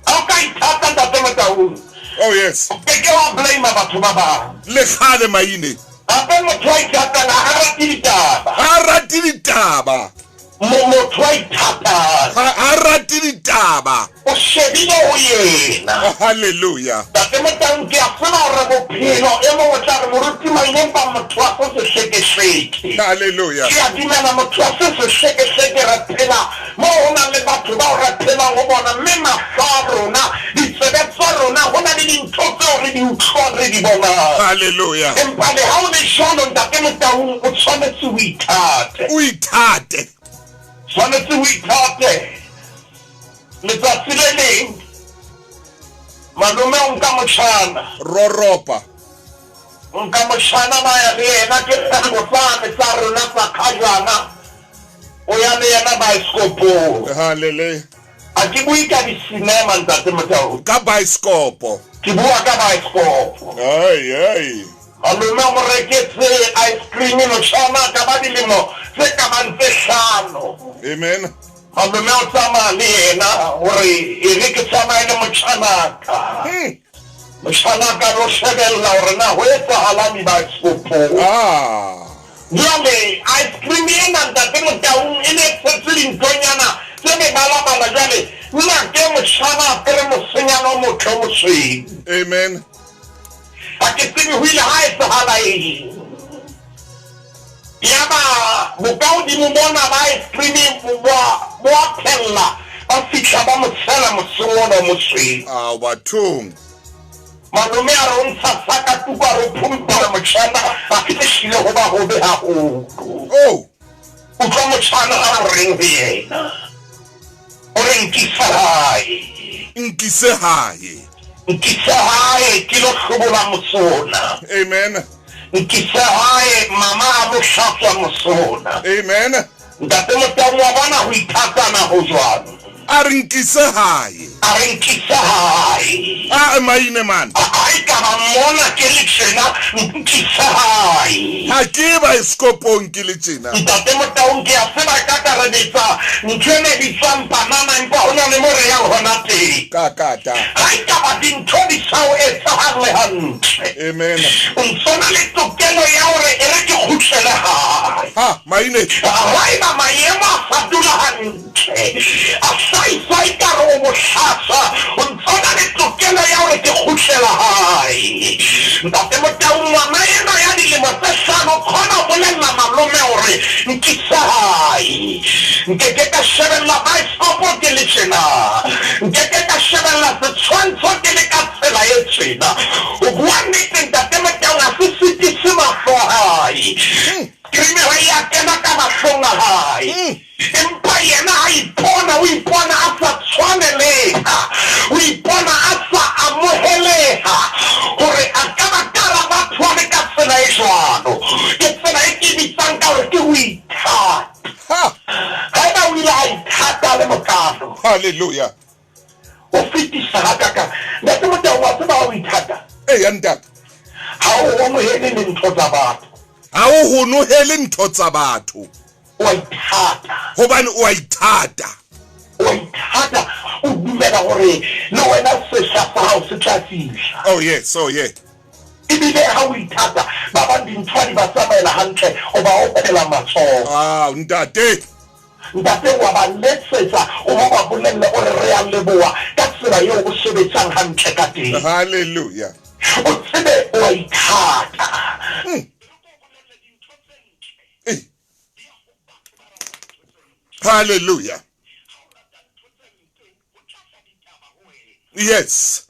S5: Ha o ka ithata ntate Motaung
S1: Oh yes.
S5: Ke wa blame batho ba bang.
S1: Le khale maine.
S5: Ape motho a ithatang ha rate ditaba.
S1: Ha rate ditaba.
S5: Motho a ithatang.
S1: Ha rate ditaba.
S5: O shebile ho yena.
S1: Hallelujah.
S5: Tate Motaung ke a tseba hore bophelo e mongwe tla re moruti maine ba motho a se sehleke-hleke.
S1: Hallelujah.
S5: Ke a dumela motho a se sehleke-hleke re phela mo ho na le batho bao re phelang ho bona mme mahlo a rona ditsebe tsa rona ho na le dintho tseo re di utlwang re di bonang.
S1: Hallelujah.
S5: Empa le ha o le jwalo ntate Motaung o tshwanetse o ithate.
S1: O ithate.
S5: Tshwanetse o ithate. Letsatsi le leng malome o nka motjhana
S1: Roropa.
S5: nka motjhana ba ya le yena ke sane sa rona sa kgajana o ya le yena baesekopong.
S1: Hallelujah.
S5: a ke bue ka di-cinema ntate Motaung,
S1: Ka baeskopo.
S5: ke bua ka baesekopo.
S1: Ai.
S5: malome o mo reketse ice cream motjhana ka ba dilemo tse ka bang tse 5.
S1: Amen.
S5: malome o tsamaya le yena hore e re ke tsamaye le motjhanaka. Motjhanaka lo shebella hore na ho etsahalang baesekopong. Jwale ice cream ena ntate Motaung e ne tshetse dinthonyana tse mebalabala jwale nna ke motjhana apere mosenyana o motle o mosweu.
S1: Amen.
S5: ha ke tsebe ho ile ha etsahala eng. Yaba bokahodimo bona ba ice cream bo a phella ba fihla ba mo tshela mosong ona o mosweu.
S1: Bathong.
S5: malome a re o ntsha saka tuka re o phumpela motjhana ba ke hlile ho ba hobe haholo.
S1: Oh.
S5: utlwa motjhana a o reng ho yena o re nkisa hae.
S1: Nkise hae.
S5: Nkisa hae ke lo hlobola mosona.
S1: Amen.
S5: Nkisa hae mama a mo hlatswa mosona.
S1: Amen.
S5: Ntate Motaung wa bona ho ithatana ho jwang.
S1: A re nkise hae.
S5: a re nkisa hae.
S1: Maine man.
S5: Ai ka ba mona ke le tjena nkisa hae.
S1: Ha ke baesekopong ke le tjena.
S5: Ntate Motaung ke a tseba ka karebetsa nthwene bitswang banana empa ho na le mo re yang hona teng.
S1: Kakata.
S5: Ai ka ba dintho di sa o etsahalle hantle.
S1: Amen.
S5: O ntshona le tokelo ya hore e re ke kgutlele hae.
S1: Maine.
S5: Haeba maemo a fatola hantle a saisa ekare o bohlaswa o ntshona le tokelo ya hore ke kgutlela hae. Ntate Motaung ngwana ena ya dilemo tse 5 o kgona ho bolella malome hore nkisa hae. Nkeke ka shebella baesekopo ke le tjena, nkeke ka shebella setshwantsho ke le ka tsela e tjena. O bua nnete ntate Motaung a se sitise mahlo a hae. Krimeho ya kena ka mahlong a hae. Empa yena a ipona o ipona a sa tshwaneleha, o ipona a sa amoheleha hore a ka ba kala batho ba le ka tsela e jwalo. Ke tsela e ke bitsang ka hore ke ho ithata. Haeba o ile a ithata le mokalo.
S1: Hallelujah.
S5: O fetisa hakaka. Ntate Motaung wa tseba ho ithata.
S1: Ya ntate.
S5: Ha o honohele le ntho tsa batho.
S1: Ha o honohele ntho tsa batho.
S5: Wa ithata.
S1: Hobane o a ithata.
S5: O ithata o dumela hore le wena sehla sa hao se tla fihla.
S1: Oh yes, oh yeah.
S5: Ebile ha o ithata ba bang dintho di ba tsamaela hantle o ba opela matsoho.
S1: Ntate.
S5: Ntate wa ba letsetsa o ba bolelle o re re a leboha ka tsela eo o sebetsang hantle ka teng.
S1: Hallelujah.
S5: O tsebe o a ithata.
S1: Hallelujah. Yes.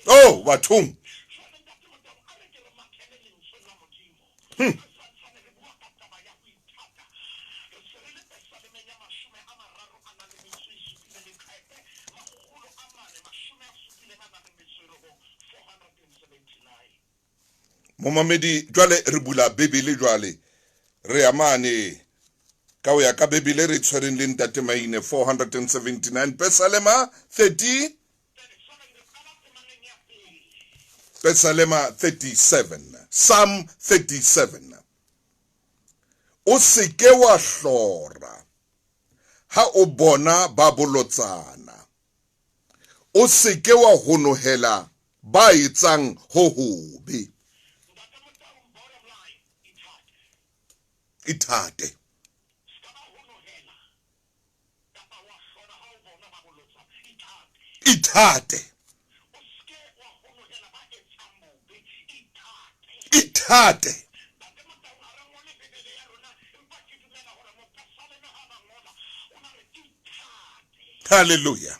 S1: Oh, bathong. Momamedi jwale re bula Bebele jwale re amane ka o ya ka Bebele re tshwereng le ntate Maine 479 Psalma 30 Psalma 37 Psalm 37. O se ke wa hlora ha o bona ba bolotsana, o seke wa honohela ba etsang ho hobe. Ithate. Ithate. Ithate. Hallelujah.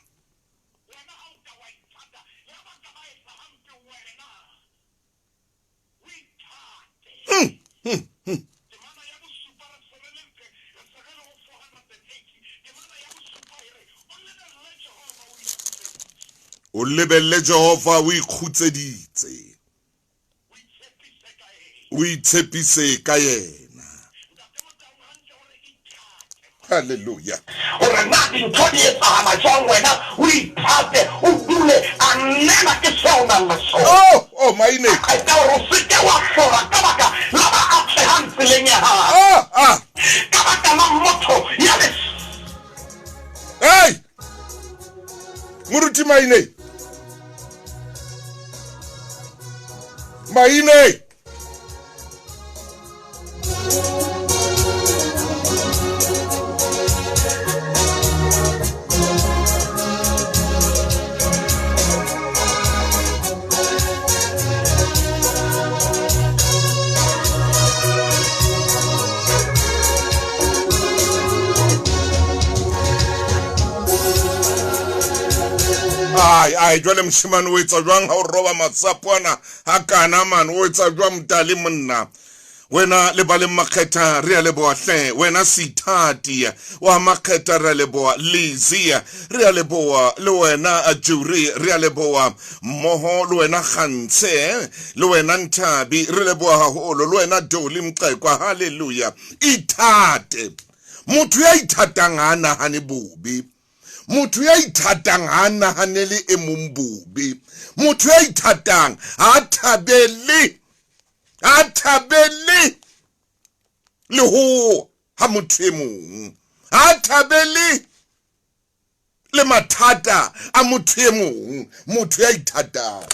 S1: O lebelle Jehova o ikhutseditse. O itshepise ka yena. Hallelujah.
S5: Ore na dintho di etsahala jwang wena o ithate o dule a nena ke seo nang le sona.
S1: Oh, maine.
S5: I tell you, sit there, walk for a tabaka, lava up the hand filling your heart. Tabaka na moto, yes.
S1: Hey! Muruti maine. Maine. Ai jwale mshimane o etsa jwang ha o roba matsapwana ha kana man o etsa jwang mtali monna wena le ba le makgetha re a le boahle wena sithati wa makgetha re le boa lizia re a le boa le wena a juri re a le boa moho le wena khantse le wena nthabi re le boa haholo le wena doli mqekwa hallelujah ithate motho ya ithatang hana hane bobi motho ya ithatang ha nahanele e mong bobe motho ya ithatang ha thabele le ho ha motho e mong ha thabele le mathata a motho e mong motho ya ithatang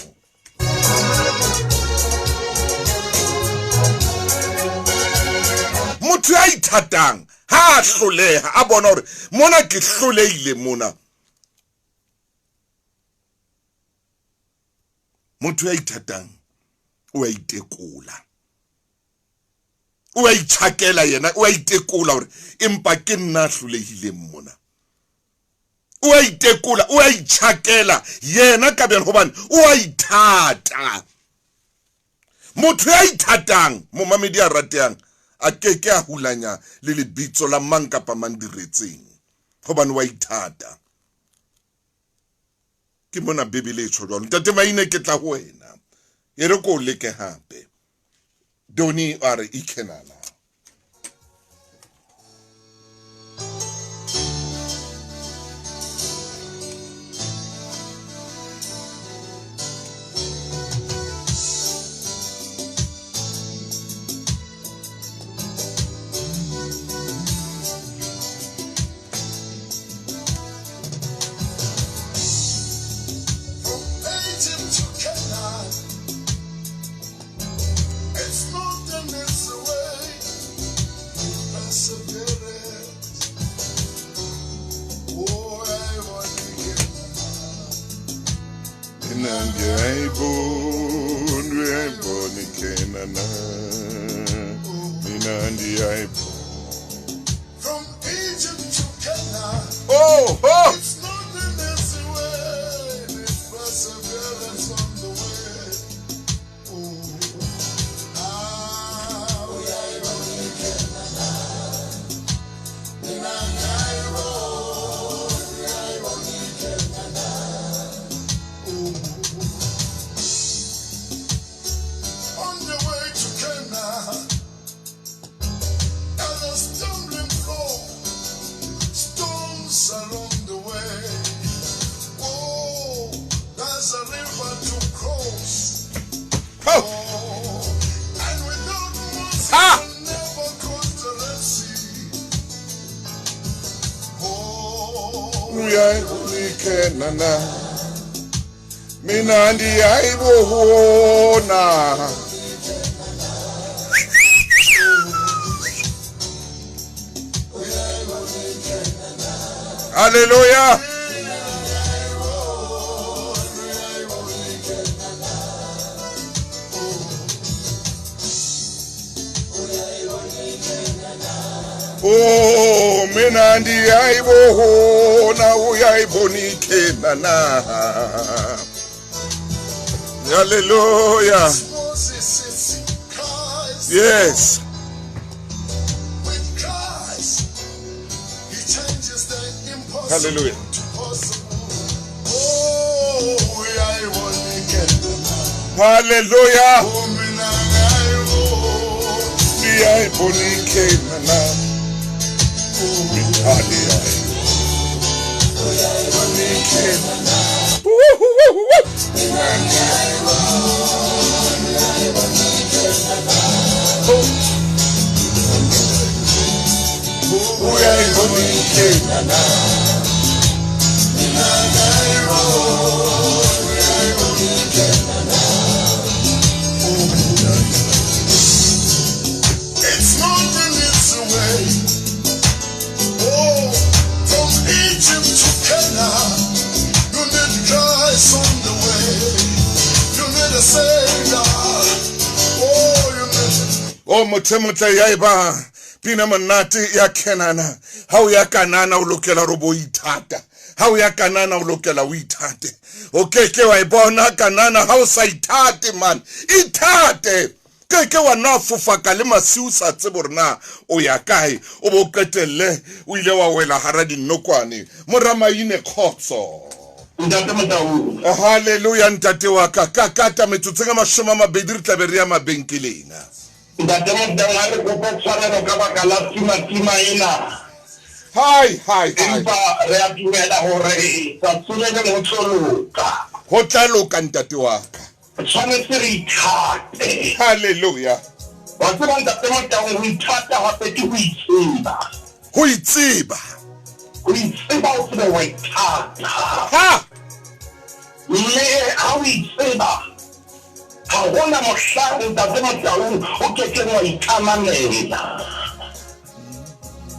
S1: motho ya ithatang ha hloleha a bona hore mona ke hloleile mona motho ya ithatang o a itekula o a itshakela yena o a itekula hore empa ke nna hlolehile mona o a itekula o a itshakela yena ka bjana hobane o a ithata motho ya ithatang mo mamedi a ratang a keke a hulanya le lebitso la mang kapa mang diretseng hobane wa ithata ke mona bebele e tsho jwalo ntate maine ke tla ho wena e re ko leke hape doni are ikenana
S6: From Egypt to Canaan.
S1: Oh, oh.
S6: It's not an easy way. It's perseverance on the way. On the way to Canaan, and a stumbling block, stones along the way. Oh, there's a river to cross. Oh, and without Moses, you'll never cross the Red Sea. Oh,
S1: We are only Kenana. mina ndiyayibona. Hallelujah. Oh, mina ndiyayibona uyayibonike nana. Hallelujah. Yes. Hallelujah. Hallelujah. Ndiyayibonike nana.
S6: It's moving its way. Oh, from Egypt to Canaan, you need Christ on the way. You need a Savior. Oh, you need.
S1: Oh, motemotla yaiba pina manati ya Kenana. How ya kanana ulokela robo itata. How ya kanana ulokela uitate. Okay, ke wa ibona kanana how sa itate man. Itate. Ke wa na fufaka le masiusa tseborna o ya kae o bo ketelle o ile wa wela hara dinokwane moramaine khotso.
S5: Ntate Motaung.
S1: Hallelujah ntate wa ka kata metsotsenga mashoma mabedi re tlaberia mabenkeleng.
S5: Ntate Motaung ha re kopa tshwarelo ka baka la tima ena.
S1: Hi.
S5: Empa re a dumela hore sa tsulele motloloka.
S1: Ho tla loka ntate wa ka.
S5: Tshwanetse re ithate.
S1: Hallelujah.
S5: Wa tseba ntate Motaung ho ithata hape ke ho itseba.
S1: Ho itseba.
S5: Ho itseba o tsebe wa ithata.
S1: Ha!
S5: Mme ha o itseba ha hona mohlang ntate Motaung o kekeng wa ikamamela.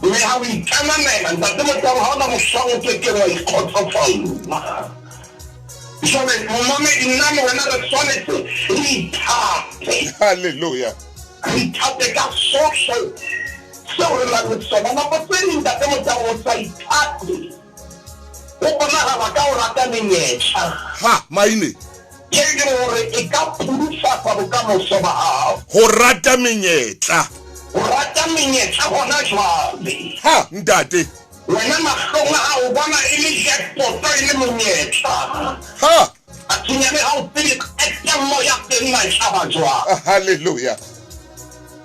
S5: Mme ha o ikamamela ntate Motaung ha hona mohlang o kekeng wa ikgotsofalla. Jwale momamedi nna le wena re tshwanetse re ithate.
S1: Hallelujah.
S5: Re ithate ka sohle seo re nang le sona. Nako tse ding ntate Motaung o sa ithate o bonahala ka o rata menyetla.
S1: Ha, maine.
S5: Ke ke hore e ka phurufatsa bokamoso ba hao.
S1: Ho rata menyetla.
S5: O rata menyetla hona jwale.
S1: Ha, ntate.
S5: Wena mahlong a hao bona e le jackpot e le monyetla.
S1: Ha!
S5: A tsinyane ha o tsebe extra moya teng matjhaba jwang.
S1: Hallelujah.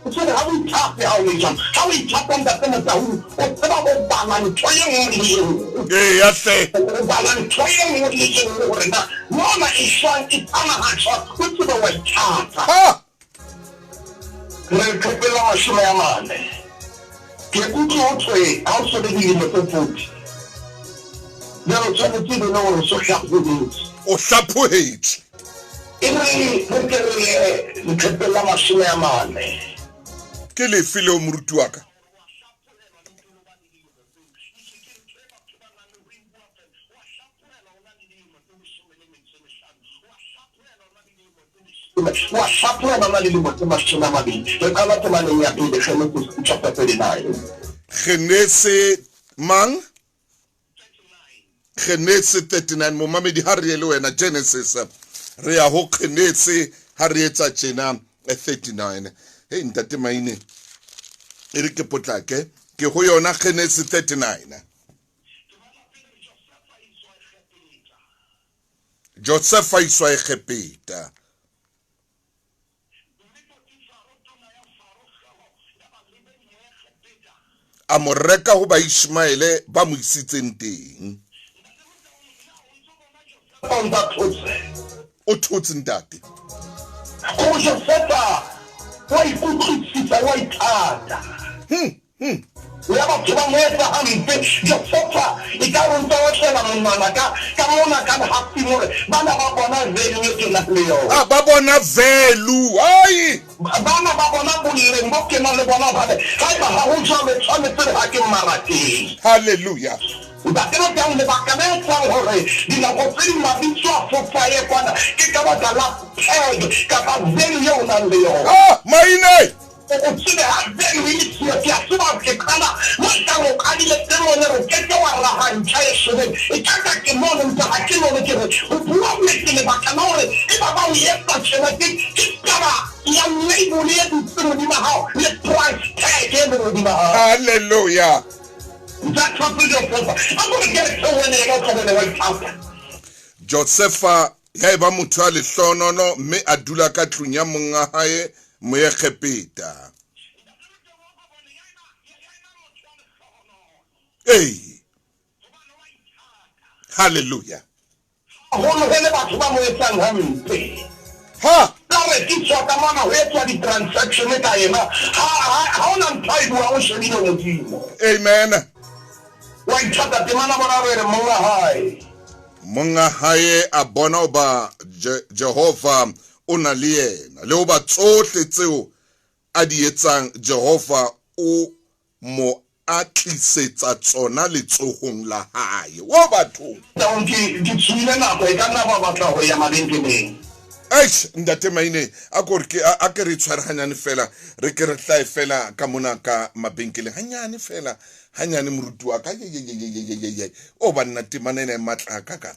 S5: So ha o ithate ha o le jwang. Ha o ithata ntate Motaung o tseba ho bala ntho e nngwe le e nngwe.
S1: Ya hle.
S5: O bala ntho e nngwe le e nngwe hore na mona e shwang e tsamaya o tsebe wa ithata.
S1: Ha!
S5: Re khopela mashome a mane. Ke utlwe ho thwe ha o so le dilemo tse 40. Jwale o tshwanetse le hore o so hlaphohetse.
S1: O hlaphohetse.
S5: E re khopela mashome a mane.
S1: Ke le file o moruti wa ka.
S5: Wa hlaphohela na le dilemo tse mashome a mabedi. Re qala temaneng ya pele Genesis chapter 39.
S1: Genese mang? Genese 39 momamedi ha re le wena Genesis re ya ho Genese ha re etsa tjena 39. Hey ntate maine e re ke potlake ke ho yona Genese 39. Joseph a iswa Egepeta. A mo reka ho ba Ishmaele ba mo isitseng teng. O thotse ntate.
S5: Go Josefa wa ikutlwisisa wa ithata. ya batho ba mo etsa hampe Josepha e ka ronta o tshela monna ka mona ka happy more bana ba bona value e ke na le yo
S1: ba bona value ai
S5: bana ba bona boleng bo ke na le bona ba ha ba ha ho tshwane tshwanetse ha ke marateng
S1: hallelujah
S5: ba kana tang le ba kana tsa hore dina go tse di mabitso a fofaye kwana ke ka ba la peg ka ba value yo na le yo
S1: maine
S5: o tsile ha value ni tsi ya tsuba ke kana mo ka go kadile temo ne re ke wa ra ha ntsha e shebe e ka ke mo ne ntsha ha ke mo ne ke re o bua me ke le ba kana hore e ba ba o yetsa tshela ke ka ya label le tsi di ma ha le price tag e mo di ma
S1: hallelujah
S5: that's what we do. I'm going to get it to when they go to the white house.
S1: Josepha ya eba motho a lehlonono mme a dula ka tlung ya monga hae mo ye khepeta hey hallelujah ha
S5: Lawe kitso ka mama ho etsa di transaction ka yena ha ona ntaibu wa o shebile modimo
S1: amen
S5: wa itata te mana bona re
S1: monga hae a bona oba Jehova o na le yena le oba tsohle tseo a di etsang Jehova o mo atlisetsa tsona letsohong la hae wo batho
S5: di tsile na go ka na ba batla go ya mabenkeleng
S1: ndate maine a ke re tshwara hanyane fela re ke re tla fela ka mona ka mabenkeleng hanyane fela hanyane moruti wa ka ye o ba nna temana ena e matla ka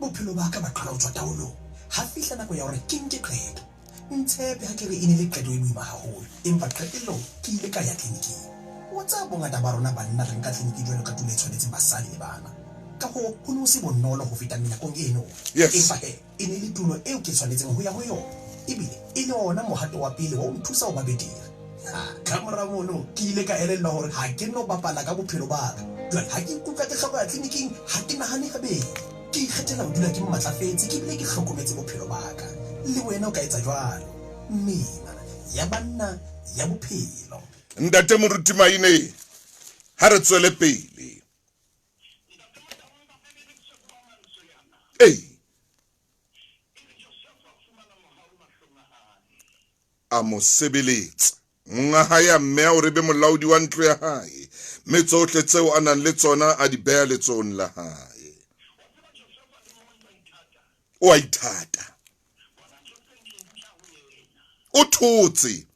S2: bophelo ba ka ba qala ho tswa taolong ha fihla nako ya hore ke nke qeto ntshepe ha ke re ine le qeto e boima haholo empa qetellong ke ile ka ya tleliniking o tsa bongata ba rona banna re nka tleliniki jwalo ka tulo e tshwanetseng basadi le bana ka ho no se bonolo ho feta nakong eno empa e ne le tulo eo ke tshwanetseng ho ya ho yona ebile e le ona mohato wa pele wa o nthusa ho ba betere ka mora mono ke ile ka elellwa hore ha ke no bapala ka bophelo ba ka jwale ha ke ikutlwa ke hloko ya tleliniking ha ke nahane habedi ke ikgethela ho dula ke mmatlafetse ke bile ke hlokometse bophelo ba ka le wena o ka etsa jwalo mmina ya banna ya bophelo
S1: ndate moruti maine ha re tswele pele a mo sebeletsa monga hae a mmea o re be molaodi wa ntlo ya hae mme tsohle tseo a nang le tsona a di beha letsong la hae o a ithata o thotse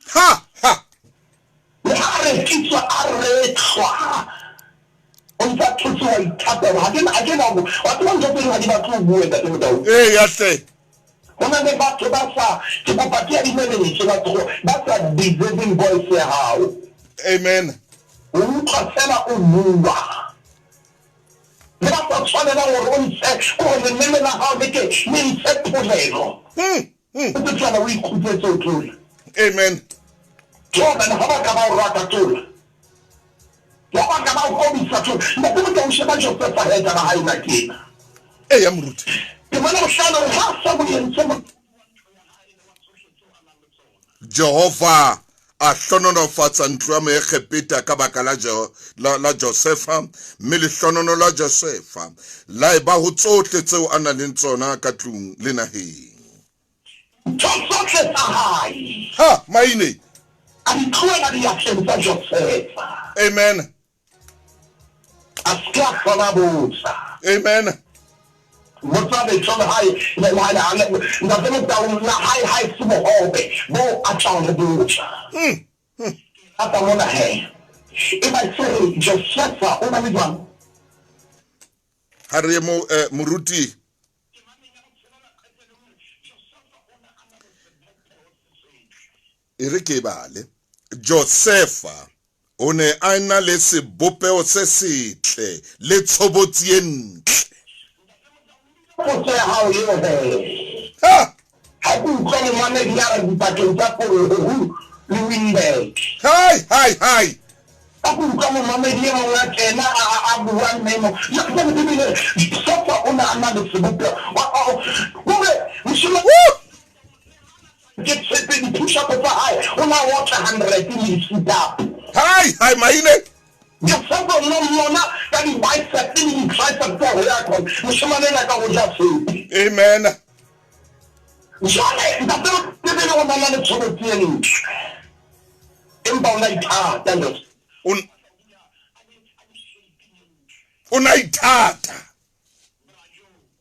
S1: ha
S5: kitso a retshwa o ntse thuso wa ithapela ha ke na go wa tlo ntse tse di batho o bue ka Motaung
S1: ya hle
S5: ona le batho ba sa ke ba patia di mele ke batho ba sa deserving voice ya hao
S1: amen
S5: o ntshela o bua le ba tla tshwanela gore o ntse ko le mele na hao le ke ni ntse polelo o tla ba o ikhutsetse o tlola
S1: amen
S5: Jordan ha ba ka ba o rata tlola ya ba ka ba o komisa tlola nna ke mo sheba Joseph ha eta ba ha ina kena
S1: ya moruti Jehova a hlononofatsa ntlo ya mo e khepeta ka baka la Josepha mme le hlonono la Josepha la e ba ho tsohle tseo a nang le tsona ka tlung le naheng ha maine amen amen
S5: Motaung high na Motaung na high sumo obe bo achang bucha ata mona he if I say Joseph ona midwan
S1: hare mo muruti ere ke bale Josepha o ne a na le sebopeo se setle le tshobotsi e ntle
S5: how you there. I could call him one of the other but to tap on who living there.
S1: Hi.
S5: Aku kama mamedi ya mwa tena abu wa nemo. Ya kwa nini sofa una amana sebuka. Wewe mshima get set in push up over high. Una watch 100 in sit up.
S1: Hi maine.
S5: Ya sofa no mona kani bicep in tricep kwa yako. Mshima nena ka ujasi.
S1: Amen.
S5: Jale ndapenda tena una mama tsono tieni. Imba unaita tendo.
S1: Unaithatha.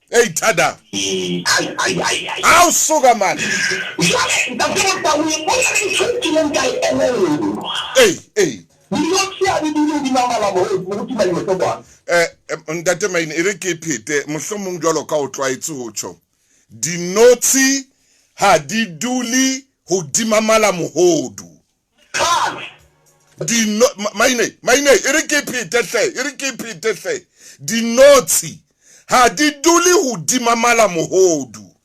S1: Hey tada.
S5: Ay.
S1: Awusuka man.
S5: Jale ndapenda uyibola nithuthile ngai enelo.
S1: Hey.
S5: Ngiyothiya ibintu mama labo ukuthi bayimethobana.
S1: Ntate maine ere ke phete mohlomong jwalo ka o tlwaetse ho tjho. Dinotshi ha di duli hodima mala mohodu.
S5: Khane.
S1: Maine ere ke phete hle. Dinotshi ha di duli hodima mala mohodu.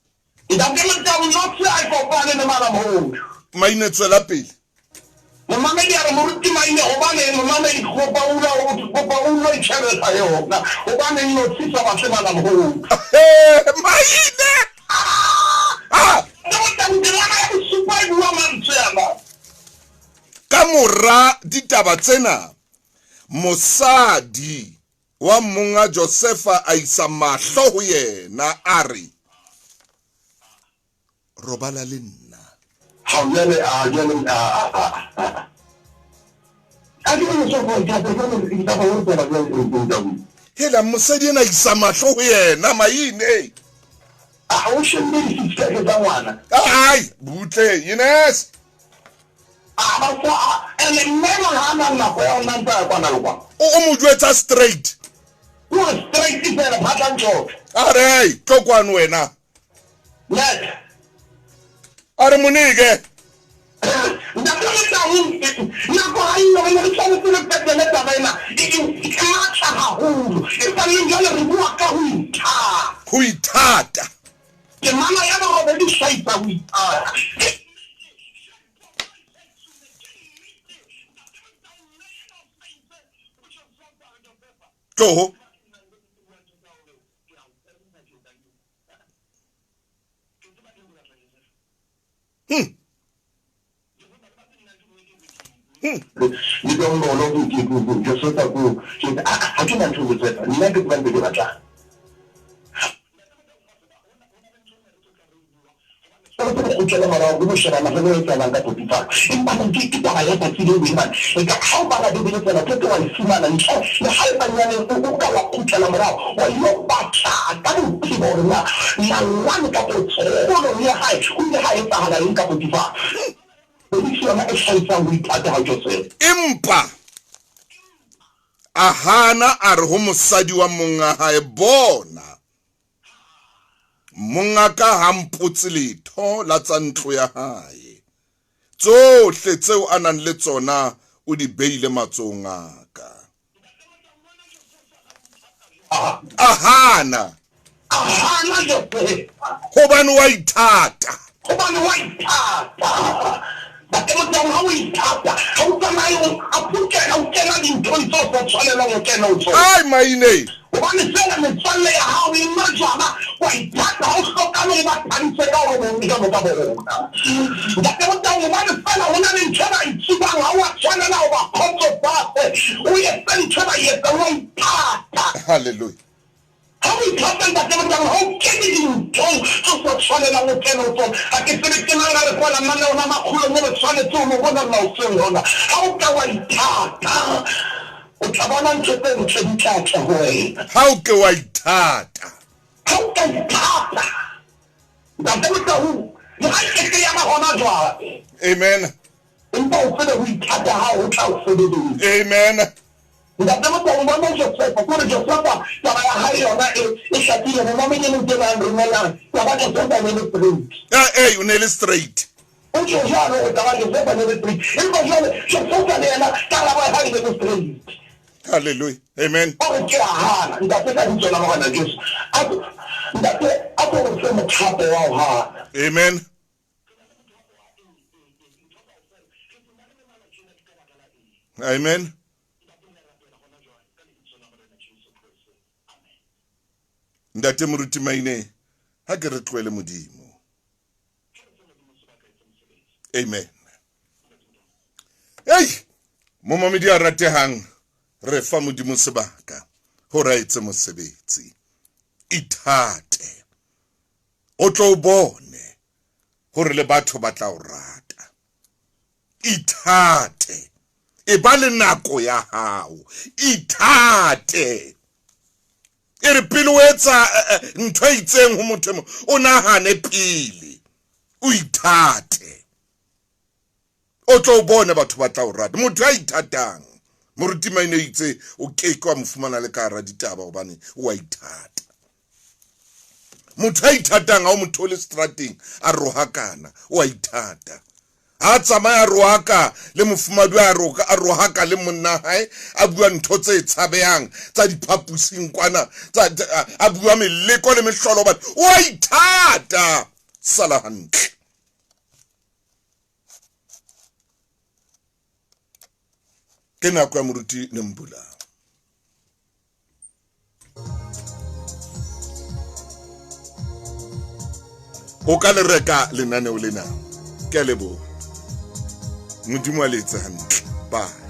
S5: Ndapenda unothiya ayikopane nemala mohodu.
S1: Maine tswela pele.
S5: Mama ya muruti maine obane mama ikopa ula icheleta yona. Obane inothiya basema la mohodu.
S1: Maine. Ka mora ditaba tsena mosadi wa monga Josefa a isa mahlo ho yena a re robala le nna. Hela mosadi ena a isa mahlo ho yena maine. Ai butle Ines. O mo jwetsa straight. Are tlokwane wena. Are monike. Ho ithata.
S5: Ke mama ya ba robedi shaipa wi.
S1: Tloho.
S5: You don't know no people just so that go. I can't do it. Never going to do that. Ucela mara uno shara na velo ya langa topifa impana kitu kwa haya tili wima ika hauba na bibi na toto wa sima na ncha na haiba nyane uka wa kucela mara wa yo bacha kanu kibona na wani kapo ono ya hai kunde hai ta hala inka topifa polisi na eshaita wita ha Joseph
S1: Impa ahana a re ho mosadi wa monga hae bona monga ka hampotse letho la tsa ntlo ya hae tsohle tseo a nang le tsona o di beile matsong aka. Ahana
S5: Joseph
S1: hobane wa ithata.
S5: Bakemo tsa ha o ithata ha o tsamaye a putela o kena dintho tso tso tshwanela go kena o tsona.
S1: Ai maine
S5: Obane sela metswalle ya hao e majana wa ithata ha o hlokane ba tantse ka ho mo ka bona. Bakemo tsa obane sela hona le ntshana itsibang ha wa tshwanela ho ba khotso bape o ye ntshana ye ka wa ithata.
S1: hallelujah.
S5: How we talk about them how can you do so tshwanela go kena o tsona a ke sebe ke nang le kwa mana ona Makgulong mo tshwanetse mo bona la o tseng hona ha o ka wa ithata o tlabana ntse ntse ditlatsa ho wena
S1: Ha o ke wa ithata.
S5: ha o ka ithata da bona ho ya ke ya ma hona jwa.
S1: Amen.
S5: Empa o fele ho ithata ha o tla o fele.
S1: Amen.
S5: Ndabona ko mama Joseph ko Joseph ya ba ha yona e shatile mo mama ne ntse ba rumela ya ba ke tsona ne straight
S1: Hey, unele straight.
S5: o tlo jalo o taba ke tsona ne straight e ba jalo ke tsona ne na ka la ba ha ne straight.
S1: Hallelujah. Amen.
S5: O ke ha ndate ka ntse la mona Jesu ndate a ko re mo tshapo wa ha.
S1: Amen. Amen. Ntate moruti maine ha ke re tloele modimo. Amen. Hey, mo mamedi a ratehang re fa modimo sebaka ho raetse mosebetsi. Ithate. O tlo bone hore le batho ba tla o rata. Ithate. E ba le nako ya hao. Ithate. E re pele o etsa ntho e itseng ho motho o nahane pele. O ithate. O tlo bone batho ba tla o rata. Motho a ithatang. Moruti maine itse o keke wa mofumana le ka hara ditaba hobane o a ithata. Motho a ithatang ha o motho le strateng a rohakana o a ithata. Ha tsamaya rohaka le mofumadu a rohaka le monna hae a bua ntho tse tshabehang tsa diphapusing kwana a bua meleko le mehlolo batho o a ithata. Sala hantle. Ke nako ya moruti Nembula. O ka le reka lenaneo lena. Ke a leboha. Modimo a letsa hantle. Bye.